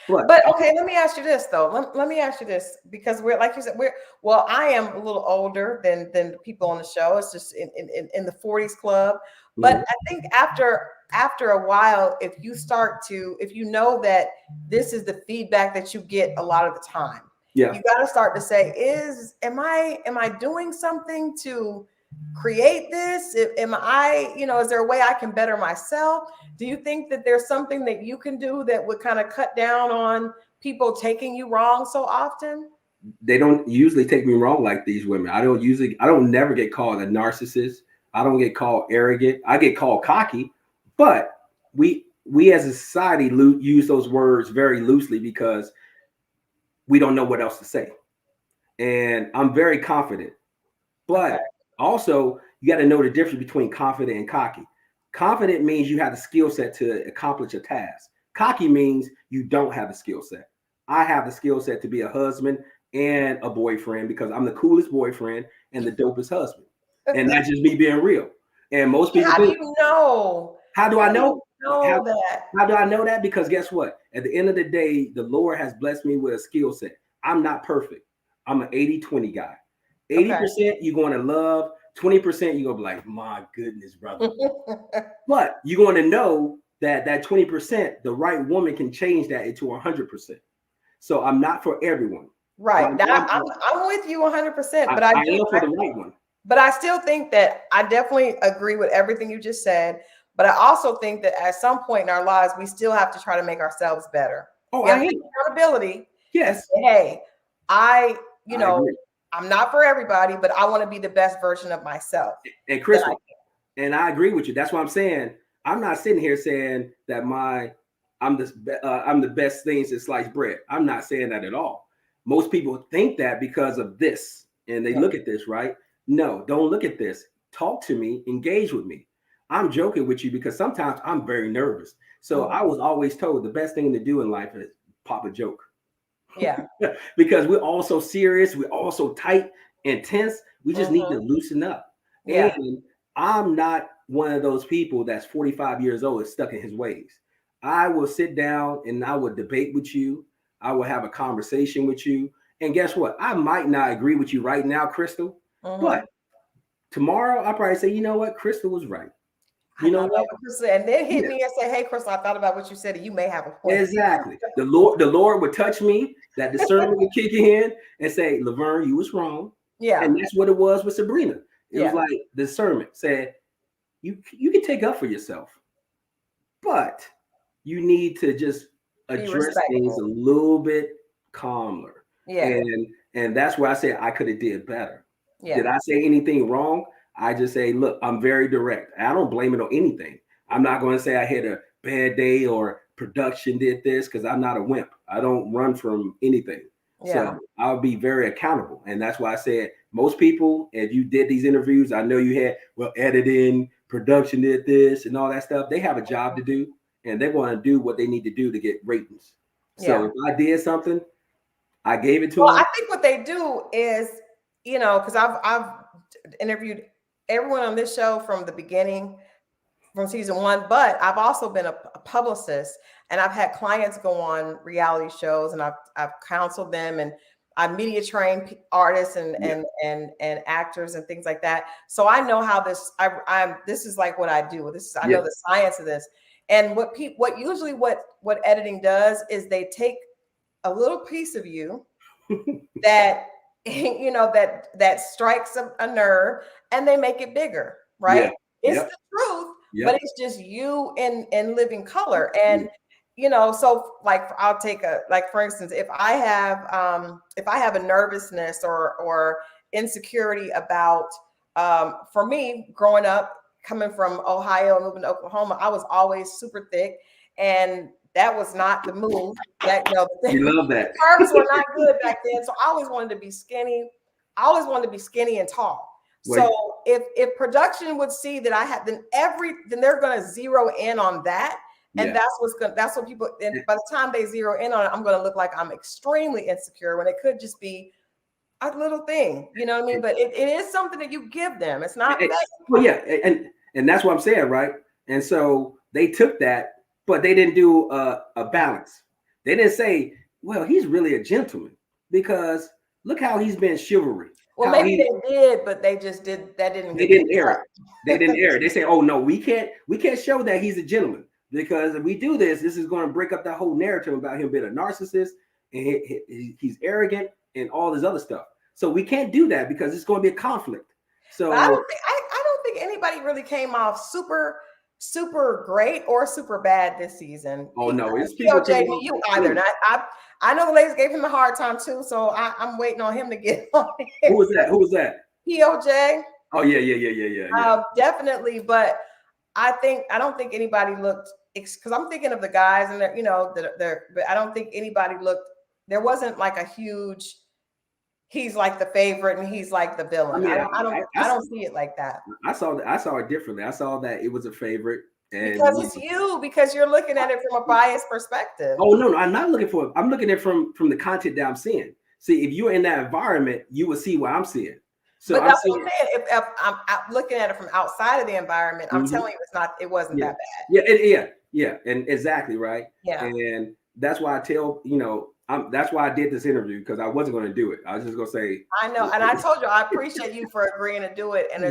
But But okay, let me ask you this though. Let me ask you this, because we're, like you said, well, I am a little older than the people on the show. It's just in the 40s club. But mhm, I think after a while, if you know that this is the feedback that you get a lot of the time, yeah, you got to start to say, am I doing something to create this? Am I, is there a way I can better myself? Do you think that there's something that you can do that would kind of cut down on people taking you wrong so often? they don't usually take me wrong like these women. I don't never get called a narcissist. I don't get called arrogant. I get called cocky, but we as a society use those words very loosely because we don't know what else to say. And I'm very confident. Okay. But also, you got to know the difference between confident and cocky. Confident means you have the skill set to accomplish a task. Cocky means you don't have the skill set. I have the skill set to be a husband and a boyfriend because I'm the coolest boyfriend and the dopest husband. And that's just me being real. And most people How do think, you know? how do I How do know? you know How, that? how do I know that? Because guess what? At the end of the day, the Lord has blessed me with a skill set. I'm not perfect. I'm an 80-20 guy. Okay. 80% you're going to love, 20% you're going to be like, my goodness, brother. But you're going to know that 20%, the right woman can change that into 100%. So I'm not for everyone. My Right. Now, mom, I'm with you 100%, I, but I I do. am for the right one. But I still think that I definitely agree with everything you just said. But I also think that at some point in our lives, we still have to try to make ourselves better. Oh, We have I to am. take accountability and Yes, say, hey, I, you I know, agree. I'm not for everybody, but I want to be the best version of myself And that I Crystal, and I agree with you. That's what I'm saying. I'm not sitting here saying that I'm the best thing since sliced bread. I'm not saying that at all. Most people think that because of this, and they can. look at this, right? No, don't look at this. Talk to me, engage with me. I'm joking with you because sometimes I'm very nervous. So Yeah. I was always told the best thing to do in life is pop a joke Yeah. because we're all so serious, we're all so tight and tense. We just need to Mhm. loosen up. Yeah. And I'm not one of those people that's 45 years old and stuck in his ways. I will sit down and I will debate with you. I will have a conversation with you. And guess what? I might not agree with you right now, Crystal, but tomorrow I'll probably say, you know what? Crystal was right. I You know thought about what? what you said, and then hit Yeah, me and say, "Hey, Crystal, I thought about what you said, and you may have a point." exactly. The Lord would touch me, that discernment would kick in and say, Laverne, you was wrong. Yeah, And that's what it was with Sabrina. It was yeah, like discernment said, you can take up for yourself, but you need to just be address things a respectful. little bit calmer. Yeah, And that's where I said I could have did better. Did yeah, I say anything wrong? I just say, look, I'm very direct. I don't blame it on anything. I'm not going to say I had a bad day or production did this because I'm not a wimp. I don't run from anything. yeah. So I'll be very accountable. And that's why I said most people, if you did these interviews, I know you had, well, editing, production did this and all that stuff. They have a job to do and they want to do what they need to do to get ratings. So Yeah. if I did something, I gave it to Well, them. I think what they do is, because I've interviewed everyone on this show from the beginning, from season one, but I've also been a publicist, and I've had clients go on reality shows, and I've counseled them, and I media train artists and Yeah. and actors and things like that. So I know how this. I'm this is like what I do. This is I know Yeah. the science of this, and what editing does is they take a little piece of you that that strikes a nerve, and they make it bigger, Yeah. right? It's Yep. the truth, but Yep. it's just you in living color. Yeah. And so like I'll take like for instance, if I have a nervousness or insecurity about for me growing up, coming from Ohio, moving to Oklahoma, I was always super thick, and that was not the move. That We love that. carbs were not good back then, so I always wanted to be skinny. I always wanted to be skinny and tall. Wait. So if production would see that I had, then they're going to zero in on that, and Yeah. that's what people. And by the time they zero in on it, I'm going to look like I'm extremely insecure when it could just be a little thing. You know what I mean? But it is something that you give them. It's not. Well, yeah, and that's what I'm saying, right? And so they took that, but they didn't do a balance. They didn't say, well, he's really a gentleman because look how he's been chivalry. Well, How maybe he they did, but they just did that. Didn't They get picked didn't air up. it. They didn't air it. They say, oh no, we can't show that he's a gentleman because if we do this, this is going to break up that whole narrative about him being a narcissist and he's arrogant and all this other stuff. So we can't do that because it's going to be a conflict. So But I don't think anybody really came off super great or super bad this season. oh no, it's people POJ, came you either. And I know the ladies gave him a hard time too, so I'm waiting on him to get on Who here. was that? Who was that? POJ, Oh yeah. definitely, but I don't think anybody looked, because I'm thinking of the guys and but I don't think anybody looked. There wasn't like a huge. He's like the favorite and he's like the I villain. mean, I don't see it like that. I saw it differently. I saw that it was a favorite, and Because it's you, because you're looking at it from a biased perspective. oh no, I'm not looking for it. I'm looking at it from the content that I'm seeing. See, if you're in that environment, you will see what I'm seeing. So But I'm that's seeing, what I'm saying. If I'm out looking at it from outside of the environment, I'm Mhm. telling you, it wasn't Yeah, that bad. yeah, and exactly right. Yeah. And that's why I tell that's why I did this interview because I wasn't going to do it. I was just going to say, I know. And I told you, I appreciate you for agreeing to do it. And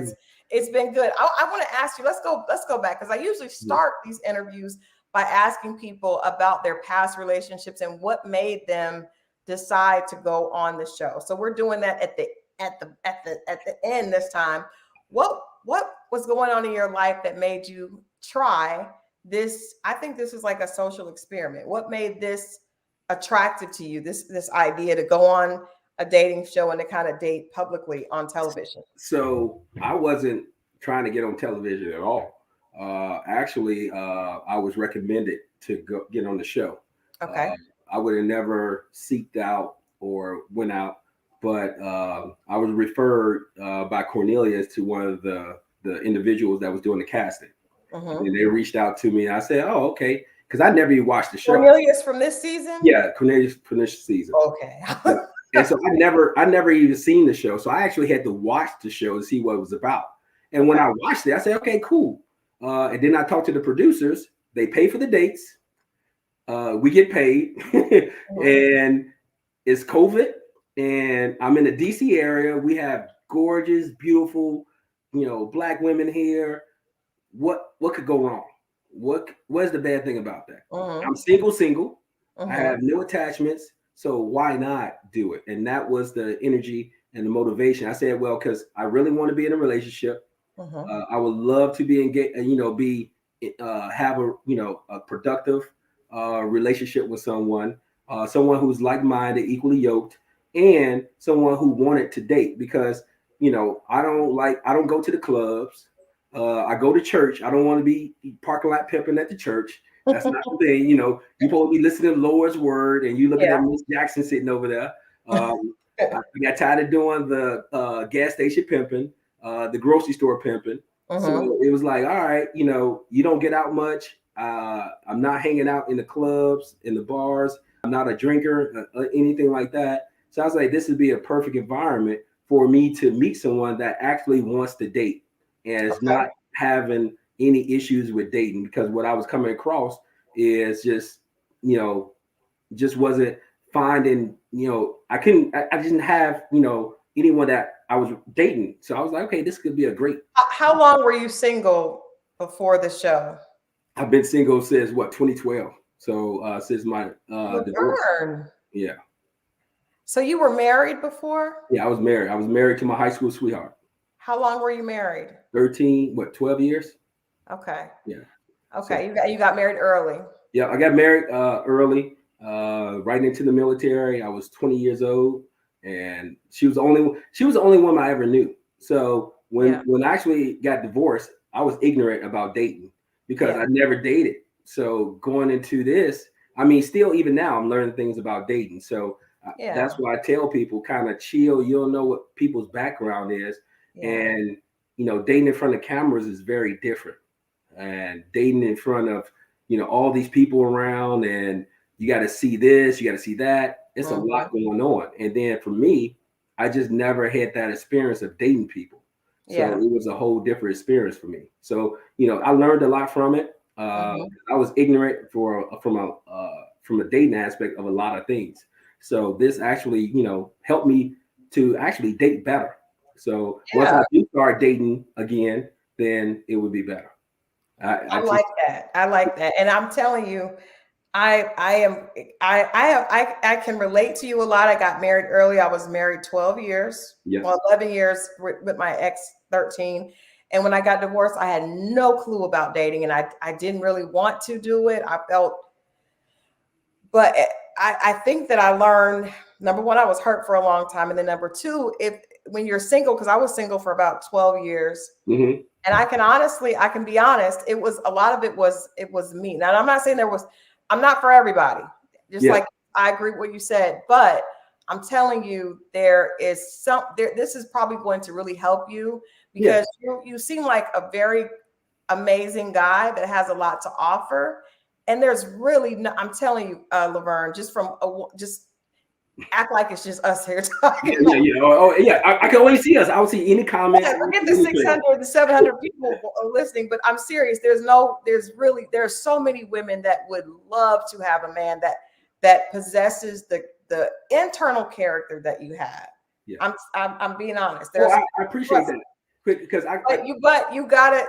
it's been good. I want to ask you, let's go back, because I usually start these interviews by asking people about their past relationships and what made them decide to go on the show. So we're doing that at the end this time. What was going on in your life that made you try this? I think this is like a social experiment. What made this attractive to you, this idea to go on a dating show and to kind of date publicly on television? so I wasn't trying to get on television at all. Actually, I was recommended to go get on the show. Okay. I would have never seeked out or went out, but I was referred by Cornelius to one of the individuals that was doing the casting, and they reached out to me, and I said, "Oh, okay," because I never even watched the show. Cornelius from this season? Yeah, Cornelius season. Okay. And so I never even seen the show, so I actually had to watch the show to see what it was about. And when I watched it, I said, "Okay, cool." And then I talked to the producers. They pay for the dates. We get paid, Mhm. and it's COVID, and I'm in the DC area. We have gorgeous, beautiful, black women here. What could go wrong? What's the bad thing about that? I'm Mhm. single. I have Mhm. no attachments, so why not do it? And that was the energy and the motivation. I said, well, because I really want to be in a relationship. Mhm. I would love to be engaged, be have a productive relationship with someone who's like-minded, equally yoked, and someone who wanted to date. Because I don't go to the clubs. I go to church. I don't want to be parking lot pimping at the church. That's not the thing. You supposed to be listening to the Lord's word, and you looking Yeah. at Miss Jackson sitting over there. I got tired of doing the gas station pimping, the grocery store pimping. Mhm. So it was like, all right, you don't get out much. I'm not hanging out in the clubs, in the bars. I'm not a drinker, anything like that. So I was like, this would be a perfect environment for me to meet someone that actually wants to date and is Okay. not having any issues with dating. Because what I was coming across is you know, just wasn't finding, I didn't have, anyone that I was dating. So I was like, okay, this could be a great. How long were you single before the show? I've been single since what, 2012. So since my divorce. Laverne. Yeah. So you were married before? Yeah, I was married. I was married to my high school sweetheart. How long were you married? 13, 12 years? Okay. Yeah. So Okay. You got married early. yeah, I got married early, right into the military. I was 20 years old, and she was the only woman I ever knew. So when Yeah. when I actually got divorced, I was ignorant about dating because Yeah. I never dated. So going into this, I mean, still even now, I'm learning things about dating. So that's Yeah. why I tell people, kind of chill. You don't know what people's background is, Yeah. and dating in front of cameras is very different, and dating in front of all these people around, and you got to see this, you got to see that. It's a lot Mhm. going on. And then for me, I just never had that experience of dating people. So Yeah. it was a whole different experience for me. So, I learned a lot from it. Mhm. I was ignorant from a dating aspect of a lot of things. So this actually, helped me to actually date better. So once Yeah. I do start dating again, then it would be better. I I just like that. I like that. And I'm telling you, I am I can relate to you a lot. I got married early. I was married 12 years, Yes. well, 11 years with my ex 13. And when I got divorced, I had no clue about dating, and I didn't really want to do it. I felt, but I think that I learned, number one, I was hurt for a long time. And then number two, if when you're single, because I was single for about 12 years, Hmm. and I can be honest, it was a lot of it was me. Now, I'm not saying I'm not for everybody. Just Yes. like I agree with what you said, but I'm telling you, this is probably going to really help you Yes. because you seem like a very amazing guy that has a lot to offer. And there's really no, I'm telling you, Laverne, just act like it's just us here Yeah. talking. Yeah. Yeah. Yeah. I can only see us. I don't see any comments. Yeah, I don't forget the see anything. 600, the 700 people listening, but I'm serious. There's so many women that would love to have a man that possesses the internal character that you have. Yeah. I'm being honest. Well, There's I appreciate that because but you got it.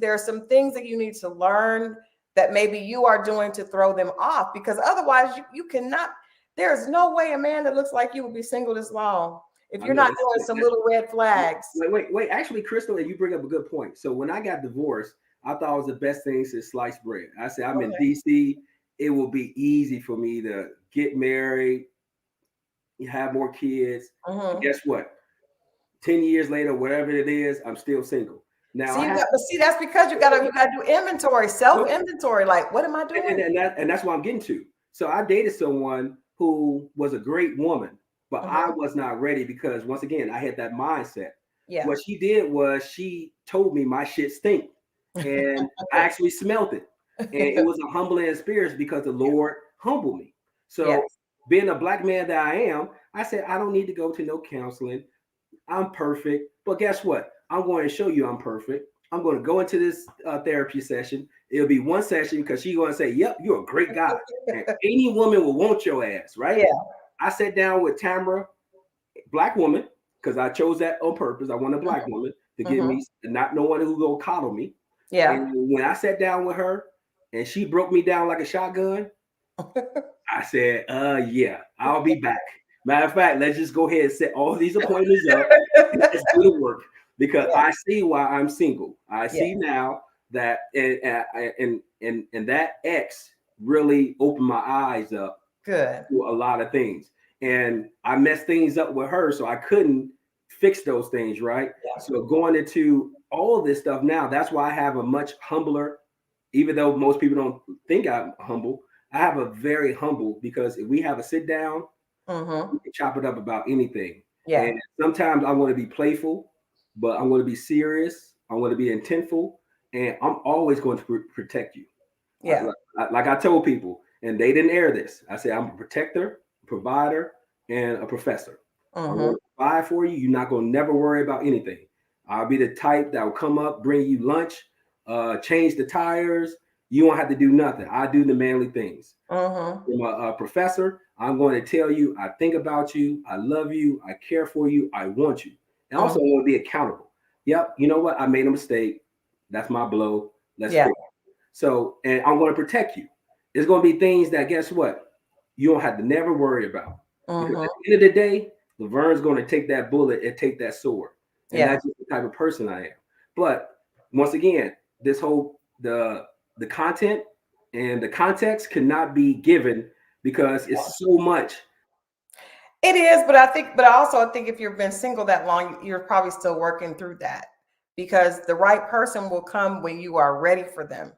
There's some things that you need to learn that maybe you are doing to throw them off, because otherwise you cannot. There's no way a man that looks like you will be single this long if I you're know not doing some little red flags. wait. Actually, Crystal, and you bring up a good point. So when I got divorced, I thought it was the best thing since sliced bread. I said, I'm in Okay. DC. It will be easy for me to get married, have more kids. And Mhm. guess what? 10 years later, whatever it is, I'm still single. Now See, I have. but see, that's because you gotta do inventory, self inventory. Like, what am I doing? And that's what I'm getting to. So I dated someone who was a great woman, but I Mhm. was not ready because once again, I had that mindset. Yeah. What she did was she told me my shit stink, and I actually smelt it, and it was a humbling experience because the Lord humbled me. So Yes. being a black man that I am, I said I don't need to go to no counseling. I'm perfect, but guess what? I'm going to show you I'm perfect. I'm going to go into this therapy session. It'll be one session because she's going to say, yep, you're a great guy. And any woman will want your ass, right? Yeah. I sat down with Tamara, black woman, because I chose that on purpose. I want a black woman to give me, not no one who go coddle me. Yeah. And when I sat down with her and she broke me down like a shotgun, I said, yeah, I'll be back. Matter of fact, let's just go ahead and set all these appointments up. Let's do the work because I see why I'm single. I see now that and that ex really opened my eyes up Good. to a lot of things. And I messed things up with her, so I couldn't fix those things, right? Yeah. So going into all of this stuff now, that's why I have a much humbler, even though most people don't think I'm humble, I have a very humble, because if we have a sit down, we can chop it up about anything. Yeah. And sometimes I want to be playful, but I'm going to be serious. I want to be intentful, and I'm always going to protect you. Yeah. Like I told people, and they didn't air this. I said, I'm a protector, provider, and a professor. I'm going to provide for you. You're not going to never worry about anything. I'll be the type that will come up, bring you lunch, change the tires. You won't have to do nothing. I do the manly things. I'm a professor. I'm going to tell you, I think about you. I love you. I care for you. I want you. And also I want to be accountable. Yep. You know what? I made a mistake. That's my blow. Let's fix it. So, and I'm going to protect you. There's going to be things that, guess what? You don't have to never worry about. Because at the end of the day, Laverne's going to take that bullet and take that sword. And that's just the type of person I am. But once again, this whole, the content and the context cannot be given because it's so much. It is, but I also think if you've been single that long, you're probably still working through that, because the right person will come when you are ready for them.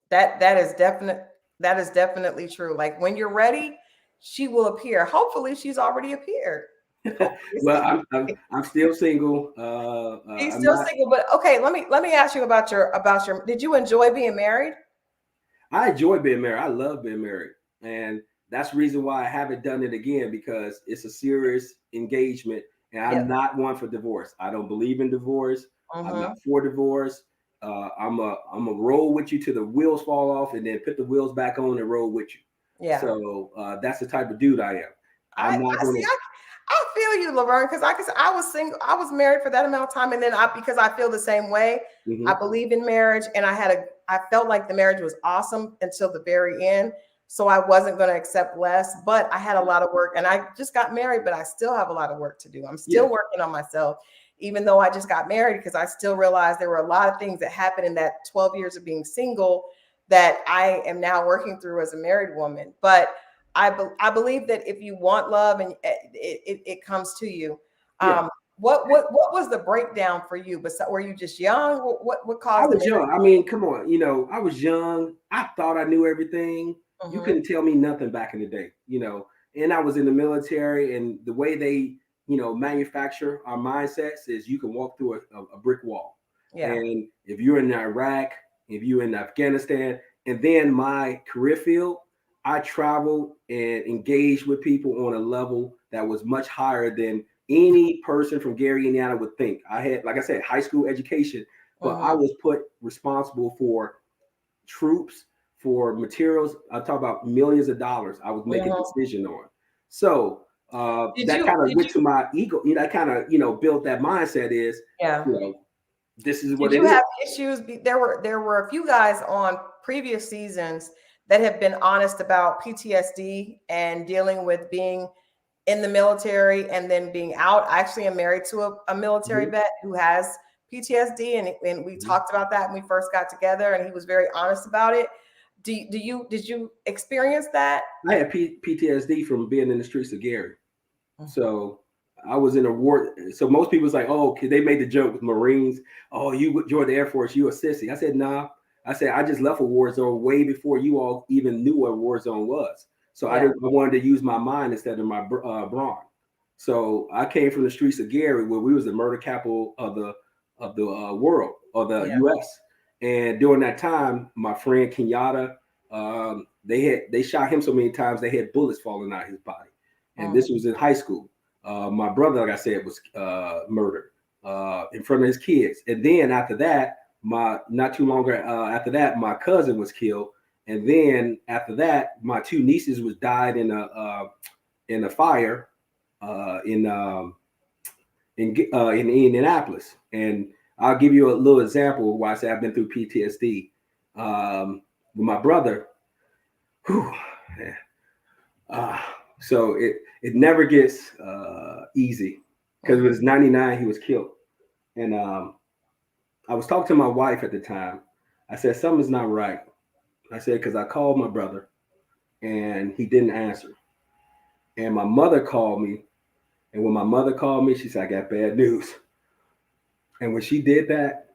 That is definitely true. Like when you're ready, she will appear. Hopefully she's already appeared. Well, I'm still single. He's I'm still not, single, but okay, let me ask you about your did you enjoy being married? I enjoy being married. I love being married. And that's the reason why I haven't done it again, because it's a serious engagement and I'm not one for divorce. I don't believe in divorce. I'm not for divorce. I'm a roll with you till the wheels fall off and then put the wheels back on and roll with you. Yeah. So that's the type of dude I am. I'm not going to. I feel you, Laverne, because I was single. I was married for that amount of time, and then because I feel the same way. I believe in marriage, and I felt like the marriage was awesome until the very end. So I wasn't going to accept less, but I had a lot of work, and I just got married, but I still have a lot of work to do. I'm still working on myself, even though I just got married, because I still realized there were a lot of things that happened in that 12 years of being single that I am now working through as a married woman. But I believe that if you want love and it comes to you. What was the breakdown for you? But were you just young? What caused? I was young. I mean, come on. You know, I was young. I thought I knew everything. You couldn't tell me nothing back in the day. You know, and I was in the military, and the way they, manufacture our mindsets is you can walk through a brick wall. Yeah. And if you're in Iraq, if you're in Afghanistan, and then my career field, I traveled and engaged with people on a level that was much higher than any person from Gary, Indiana would think. I had, like I said, high school education, but I was put responsible for troops, for materials. I talk about millions of dollars I was making a decision on. So that kind of went to my ego. That kind of, built that mindset is, this is what it is. Did you have issues? There were a few guys on previous seasons that have been honest about PTSD and dealing with being in the military and then being out. I actually am married to a military vet who has PTSD, and we talked about that when we first got together, and he was very honest about it. Did you experience that? I had PTSD from being in the streets of Gary. So I was in a war. So most people's like, oh, they made the joke with Marines. Oh, you joined the Air Force, you a sissy. I said, nah. I said, I just left a war zone way before you all even knew what a war zone was. So I wanted to use my mind instead of my brawn. So I came from the streets of Gary, where we was the murder capital of the world, or the U.S. And during that time, my friend Kenyatta, they shot him so many times they had bullets falling out of his body. And this was in high school. My brother, like I said, was murdered. in front of his kids. And then after that, not too longer after that, my cousin was killed. And then after that, my two nieces was died in a fire in Indianapolis. And I'll give you a little example of why I say I've been through PTSD. With my brother, whew, so it never gets easy, because it was 99 he was killed. And I was talking to my wife at the time. I said, something's not right. I said, because I called my brother and he didn't answer. And my mother called me. And when my mother called me, she said, I got bad news. And when she did that,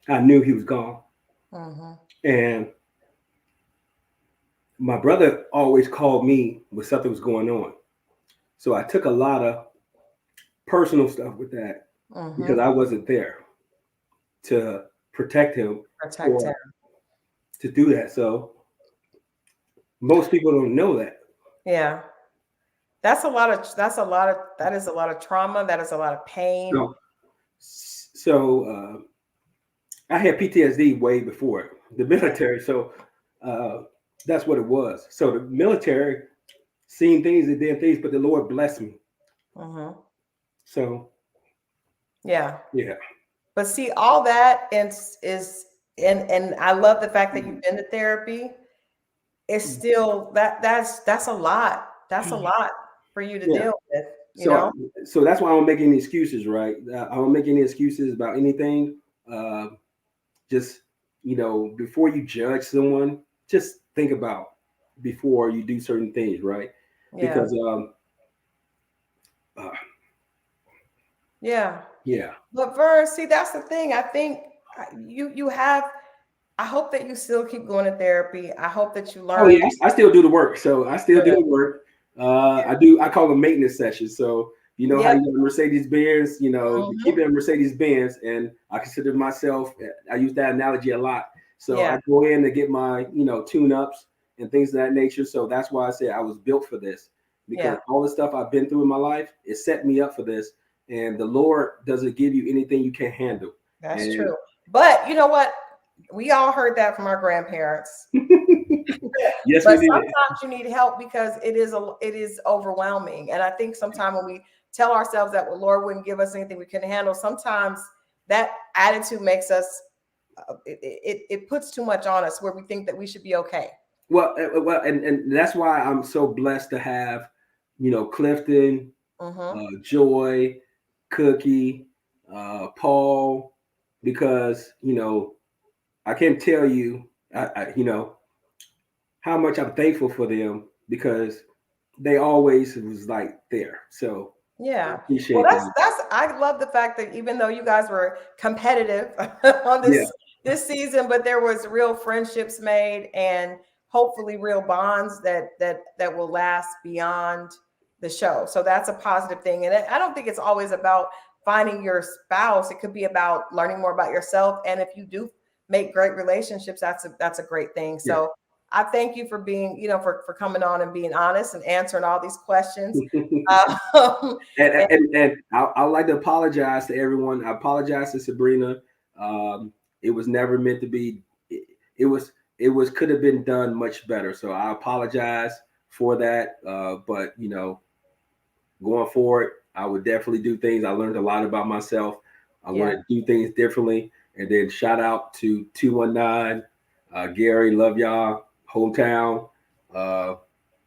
I knew he was gone. And my brother always called me when something was going on. So I took a lot of personal stuff with that because I wasn't there to protect him. To do that. So most people don't know that. Yeah. That is a lot of trauma. That is a lot of pain. So I had PTSD way before the military. So that's what it was. So the military seen things and did things, but the Lord blessed me. So yeah. Yeah. But see, all that and I love the fact that you've been to therapy. It's still that's a lot. That's a lot for you to deal with. So that's why I don't make any excuses, right? I don't make any excuses about anything. Just, before you judge someone, just think about before you do certain things, right? Because But Vern, see, that's the thing. I think you have. I hope that you still keep going to therapy. I hope that you learn. Oh yeah, I still do the work. So I still do the work. I call them maintenance sessions. So how you got a Mercedes Benz, you keep it a Mercedes Benz, and I consider myself. I use that analogy a lot. So I go in to get my tune ups and things of that nature. So that's why I say I was built for this, because all the stuff I've been through in my life, it set me up for this. And the Lord doesn't give you anything you can't handle. That's true. But you know what? We all heard that from our grandparents. Yes, but we did. Sometimes you need help because it is overwhelming. And I think sometimes when we tell ourselves that the Lord wouldn't give us anything we couldn't handle, sometimes that attitude makes us it puts too much on us where we think that we should be okay. Well, and that's why I'm so blessed to have, Clifton, Joy, Cookie, Paul, because I can't tell you, how much I'm thankful for them, because they always was like there. So yeah, well, that's I love the fact that even though you guys were competitive on this season, but there was real friendships made and hopefully real bonds that will last beyond the show. So that's a positive thing. And I don't think it's always about finding your spouse. It could be about learning more about yourself. And if you do make great relationships, that's a great thing. So I thank you for being, for coming on and being honest and answering all these questions. And I like to apologize to everyone. I apologize to Sabrina. It was never meant to be. It could have been done much better. So I apologize for that. But going forward, I would definitely do things. I learned a lot about myself. I want to do things differently. And then shout out to 219, Gary, love y'all, hometown,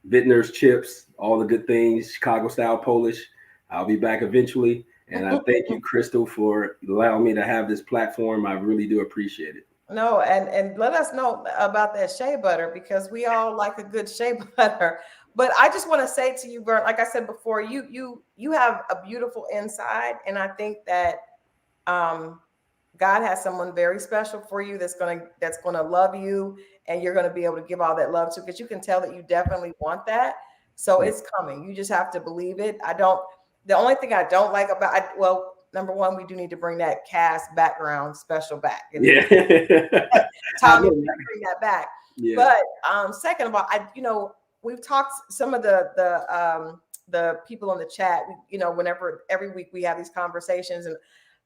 Vintner's Chips, all the good things, Chicago style Polish. I'll be back eventually. And I thank you, Crystal, for allowing me to have this platform. I really do appreciate it. No, and let us know about that shea butter, because we all like a good shea butter. But I just want to say to you, Vern, like I said before, you have a beautiful inside, and I think that God has someone very special for you that's gonna love you, and you're gonna be able to give all that love to, because you can tell that you definitely want that. So it's coming. You just have to believe it. The only thing I don't like about number one, we do need to bring that cast background special back. Yeah. Tommy, bring that back. Yeah. But second of all, we've talked some of the people in the chat, whenever every week we have these conversations, and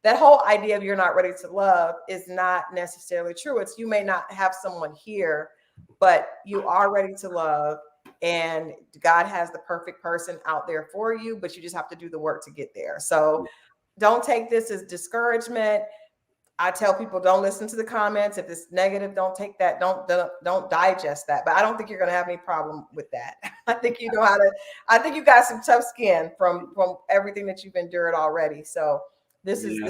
that whole idea of you're not ready to love is not necessarily true. It's you may not have someone here, but you are ready to love, and God has the perfect person out there for you, but you just have to do the work to get there. So don't take this as discouragement. I tell people don't listen to the comments. If it's negative, don't take that. Don't digest that. But I don't think you're going to have any problem with that. I think you know how to. I think you got some tough skin from everything that you've endured already. So this is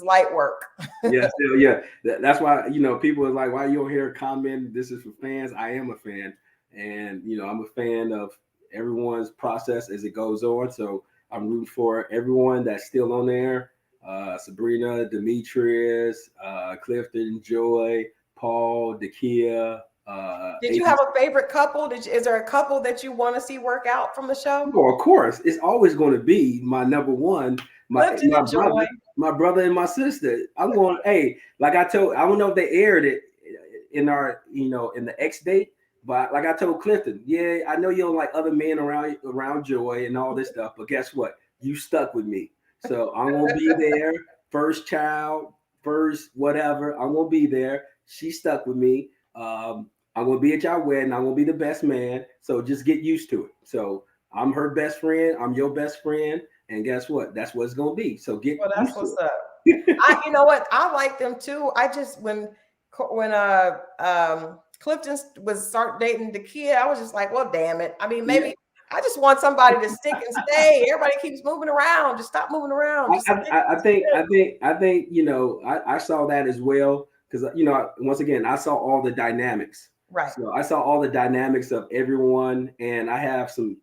light work. Yeah, still, yeah. That's why, people are like, why you don't hear a comment? This is for fans. I am a fan, and I'm a fan of everyone's process as it goes on. So I'm rooting for everyone that's still on there. Sabrina, Demetrius, Clifton, Joy, Paul, Dakia. Did you have a favorite couple? Is there a couple that you want to see work out from the show? Oh, of course, it's always going to be my number one. My brother and my sister. I'm going. Hey, like I don't know if they aired it in our, in the X date, but like I told Clifton, yeah, I know you don't like other men around Joy and all this stuff, but guess what? You stuck with me. So I'm gonna be there. First child, first whatever. I'm gonna be there. She stuck with me. I'm gonna be at y'all wedding. I'm gonna be the best man. So just get used to it. So I'm her best friend. I'm your best friend. And guess what? That's what it's gonna be. So that's what's up. You know what? I like them too. I just when Clifton was start dating the kid, I was just like, well, damn it. I mean, maybe. I just want somebody to stick and stay. Everybody keeps moving around. Just stop moving around. I think I saw that as well, because once again I saw all the dynamics. Right. So I saw all the dynamics of everyone, and I have some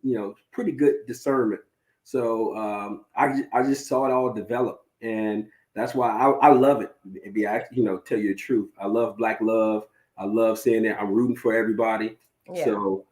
pretty good discernment. So I just saw it all develop, and that's why I love it. Tell you the truth, I love Black love. I love saying that I'm rooting for everybody. Yeah. So.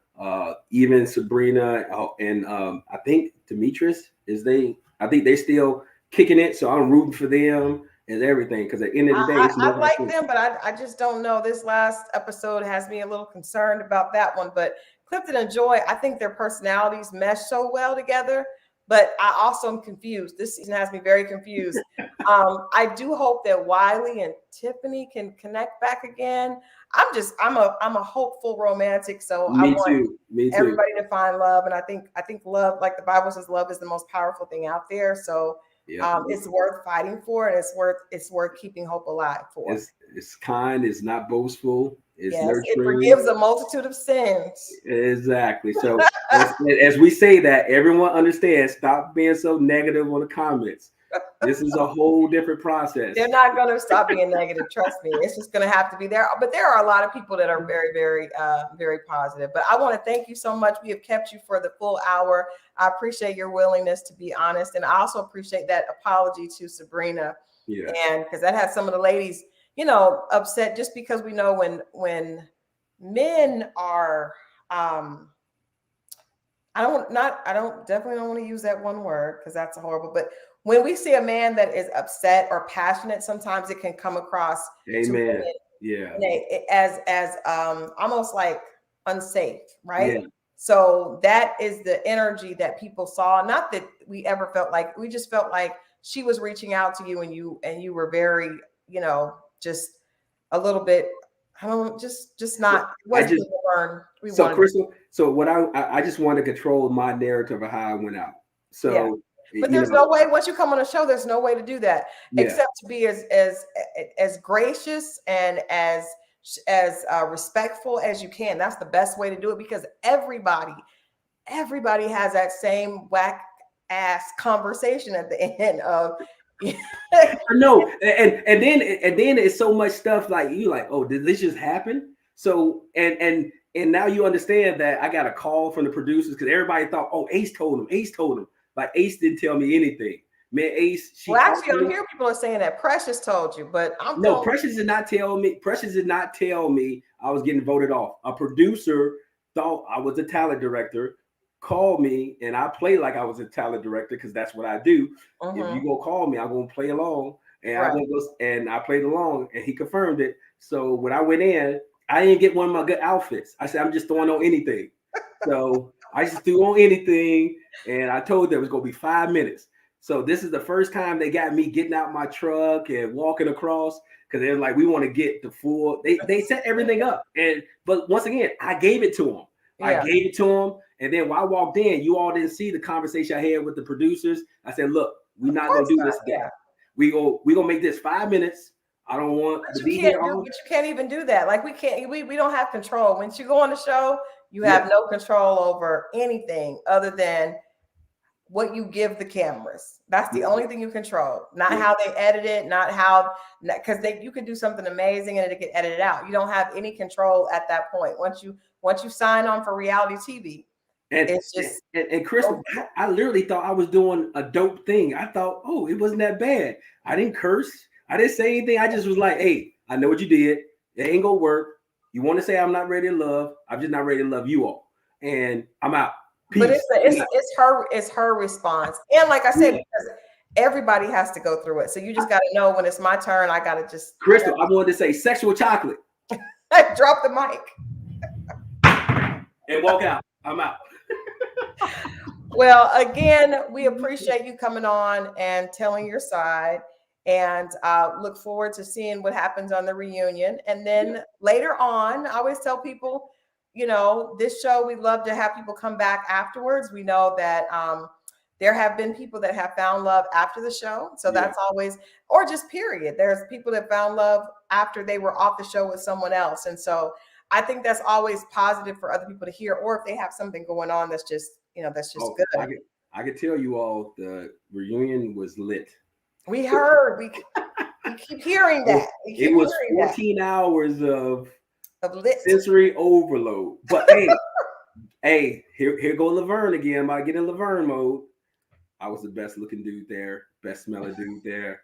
Even Sabrina and I think Demetrius I think they still kicking it. So I'm rooting for them and everything, because at the end of the day, I like them, but I just don't know. This last episode has me a little concerned about that one. But Clifton and Joy, I think their personalities mesh so well together. But I also am confused. This season has me very confused. I do hope that Wiley and Tiffany can connect back again. I'm a hopeful romantic. So I want everybody to find love. And I think love, like the Bible says, love is the most powerful thing out there. So it's worth fighting for, and it's worth keeping hope alive for. It's kind, it's not boastful. It's nurturing. It forgives a multitude of sins. Exactly. So as we say that, everyone understands, stop being so negative on the comments. This is a whole different process. They're not going to stop being negative. Trust me. It's just going to have to be there. But there are a lot of people that are very, very, very positive. But I want to thank you so much. We have kept you for the full hour. I appreciate your willingness to be honest. And I also appreciate that apology to Sabrina. Yeah. And because that had some of the ladies, upset, just because we know when men are, I definitely don't want to use that one word because that's horrible. But when we see a man that is upset or passionate, sometimes it can come across as almost like unsafe, right? Yeah. So that is the energy that people saw. Not that we ever felt like, we just felt like she was reaching out to you, and you were very, just a little bit, just not. So Crystal, so what I just want to control my narrative of how I went out. So. Yeah. But there's no way, once you come on a show, there's no way to do that except to be as gracious and as respectful as you can. That's the best way to do it, because everybody has that same whack ass conversation at the end of. No, and then it's so much stuff like you like, oh, did this just happen? So and now you understand that I got a call from the producers, because everybody thought, oh, Ace told him. Like Ace didn't tell me anything. Man, Ace. Actually, on here people are saying that Precious told you, but Precious did not tell me. Precious did not tell me I was getting voted off. A producer thought I was a talent director, called me, and I played like I was a talent director because that's what I do. If you gonna call me, I'm gonna play along, and I played along, and he confirmed it. So when I went in, I didn't get one of my good outfits. I said I'm just throwing on anything. So I just threw on anything, and I told them it was gonna be 5 minutes. So this is the first time they got me getting out my truck and walking across because they're like, we want to get the full. They set everything up, but once again, I gave it to them. I gave it to them, and then when I walked in, you all didn't see the conversation I had with the producers. I said, look, we're not gonna do this today. Yeah. We gonna make this 5 minutes. I don't want to be here. But you can't even do that. Like we don't have control. Once you go on the show, you have no control over anything other than what you give the cameras. That's the only thing you control. Not how they edit it, not how, because you can do something amazing and it get edited out. You don't have any control at that point. Once you sign on for reality TV, it's just and Crystal, I literally thought I was doing a dope thing. I thought, oh, it wasn't that bad. I didn't curse. I didn't say anything. I just was like, hey, I know what you did. It ain't gonna work. You want to say I'm not ready to love? I'm just not ready to love you all, and I'm out. Peace. But it's her response, and like I said, because everybody has to go through it. So you just got to know when it's my turn. I got to just Crystal. I wanted to say sexual chocolate. Drop the mic and walk out. I'm out. Well, again, we appreciate you coming on and telling your side, and look forward to seeing what happens on the reunion. And then later on, I always tell people, you know, this show, we love to have people come back afterwards. We know that there have been people that have found love after the show. So that's always, or just period. There's people that found love after they were off the show with someone else. And so I think that's always positive for other people to hear, or if they have something going on that's just, that's just good. I could tell you all the reunion was lit. We heard, we keep hearing that. It was 14 hours of lit sensory overload. But hey, here go Laverne again. I get in Laverne mode. I was the best looking dude there, best smelling dude there.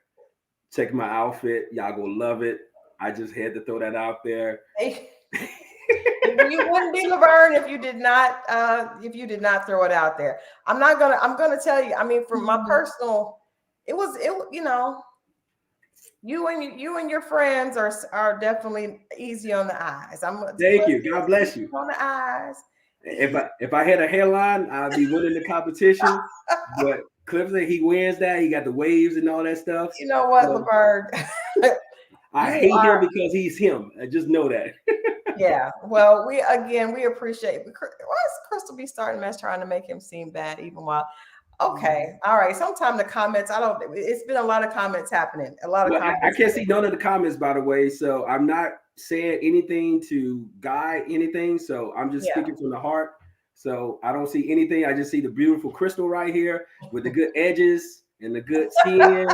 Check my outfit. Y'all gonna love it. I just had to throw that out there. You wouldn't be Laverne if you did not throw it out there. I'm gonna tell you, I mean, from my personal, you and your friends are definitely easy on the eyes. Thank you. God bless you. On the eyes. If I had a hairline, I'd be winning the competition. But Cliff said he wins that. He got the waves and all that stuff. You know what, Laverne? I hate him because he's him. I just know that. Yeah. Well, we appreciate. Why is Crystal be starting mess trying to make him seem bad even while? Okay. All right. Sometimes the comments, it's been a lot of comments happening. A lot of comments. I can't see none of the comments, by the way. So I'm not saying anything to guide anything. So I'm just speaking from the heart. So I don't see anything. I just see the beautiful Crystal right here with the good edges and the good skin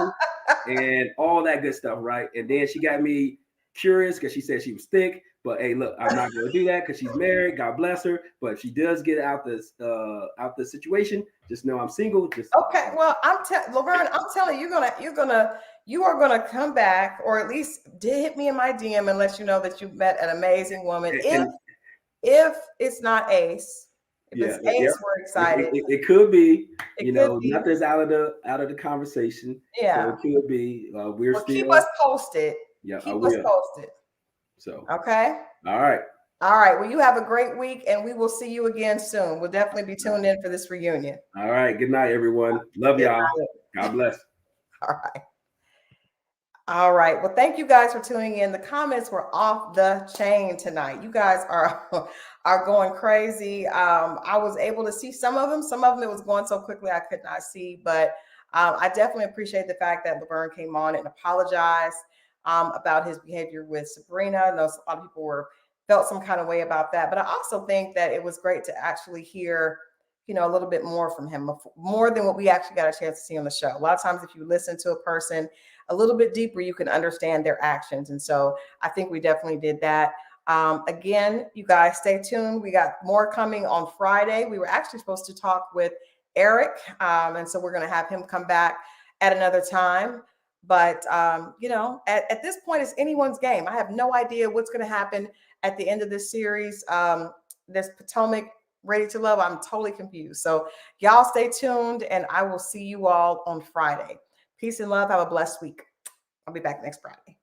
and all that good stuff, right? And then she got me curious because she said she was thick. But hey, look, I'm not going to do that because she's married. God bless her. But if she does get out the situation, just know I'm single. Okay. Well, Laverne, I'm telling you, you are gonna come back, or at least hit me in my DM and let you know that you met an amazing woman. If it's not Ace, it's Ace, we're excited. It could be. Nothing's out of the conversation. Yeah, so it could be. We're still keep us posted. Yeah, keep us posted. So okay. All right. Well, you have a great week, and we will see you again soon. We'll definitely be tuned in for this reunion. All right. Good night, everyone. Love y'all. God bless. All right. Well, thank you guys for tuning in. The comments were off the chain tonight. You guys are going crazy. I was able to see some of them. Some of them it was going so quickly I could not see, but I definitely appreciate the fact that Laverne came on and apologized about his behavior with Sabrina. I know a lot of people felt some kind of way about that, but I also think that it was great to actually hear, a little bit more from him, more than what we actually got a chance to see on the show. A lot of times, if you listen to a person a little bit deeper, you can understand their actions. And so I think we definitely did that. Again, you guys stay tuned. We got more coming on Friday. We were actually supposed to talk with Eric. And so we're going to have him come back at another time. But, at this point, it's anyone's game. I have no idea what's going to happen at the end of this series. This Potomac Ready to Love, I'm totally confused. So y'all stay tuned, and I will see you all on Friday. Peace and love. Have a blessed week. I'll be back next Friday.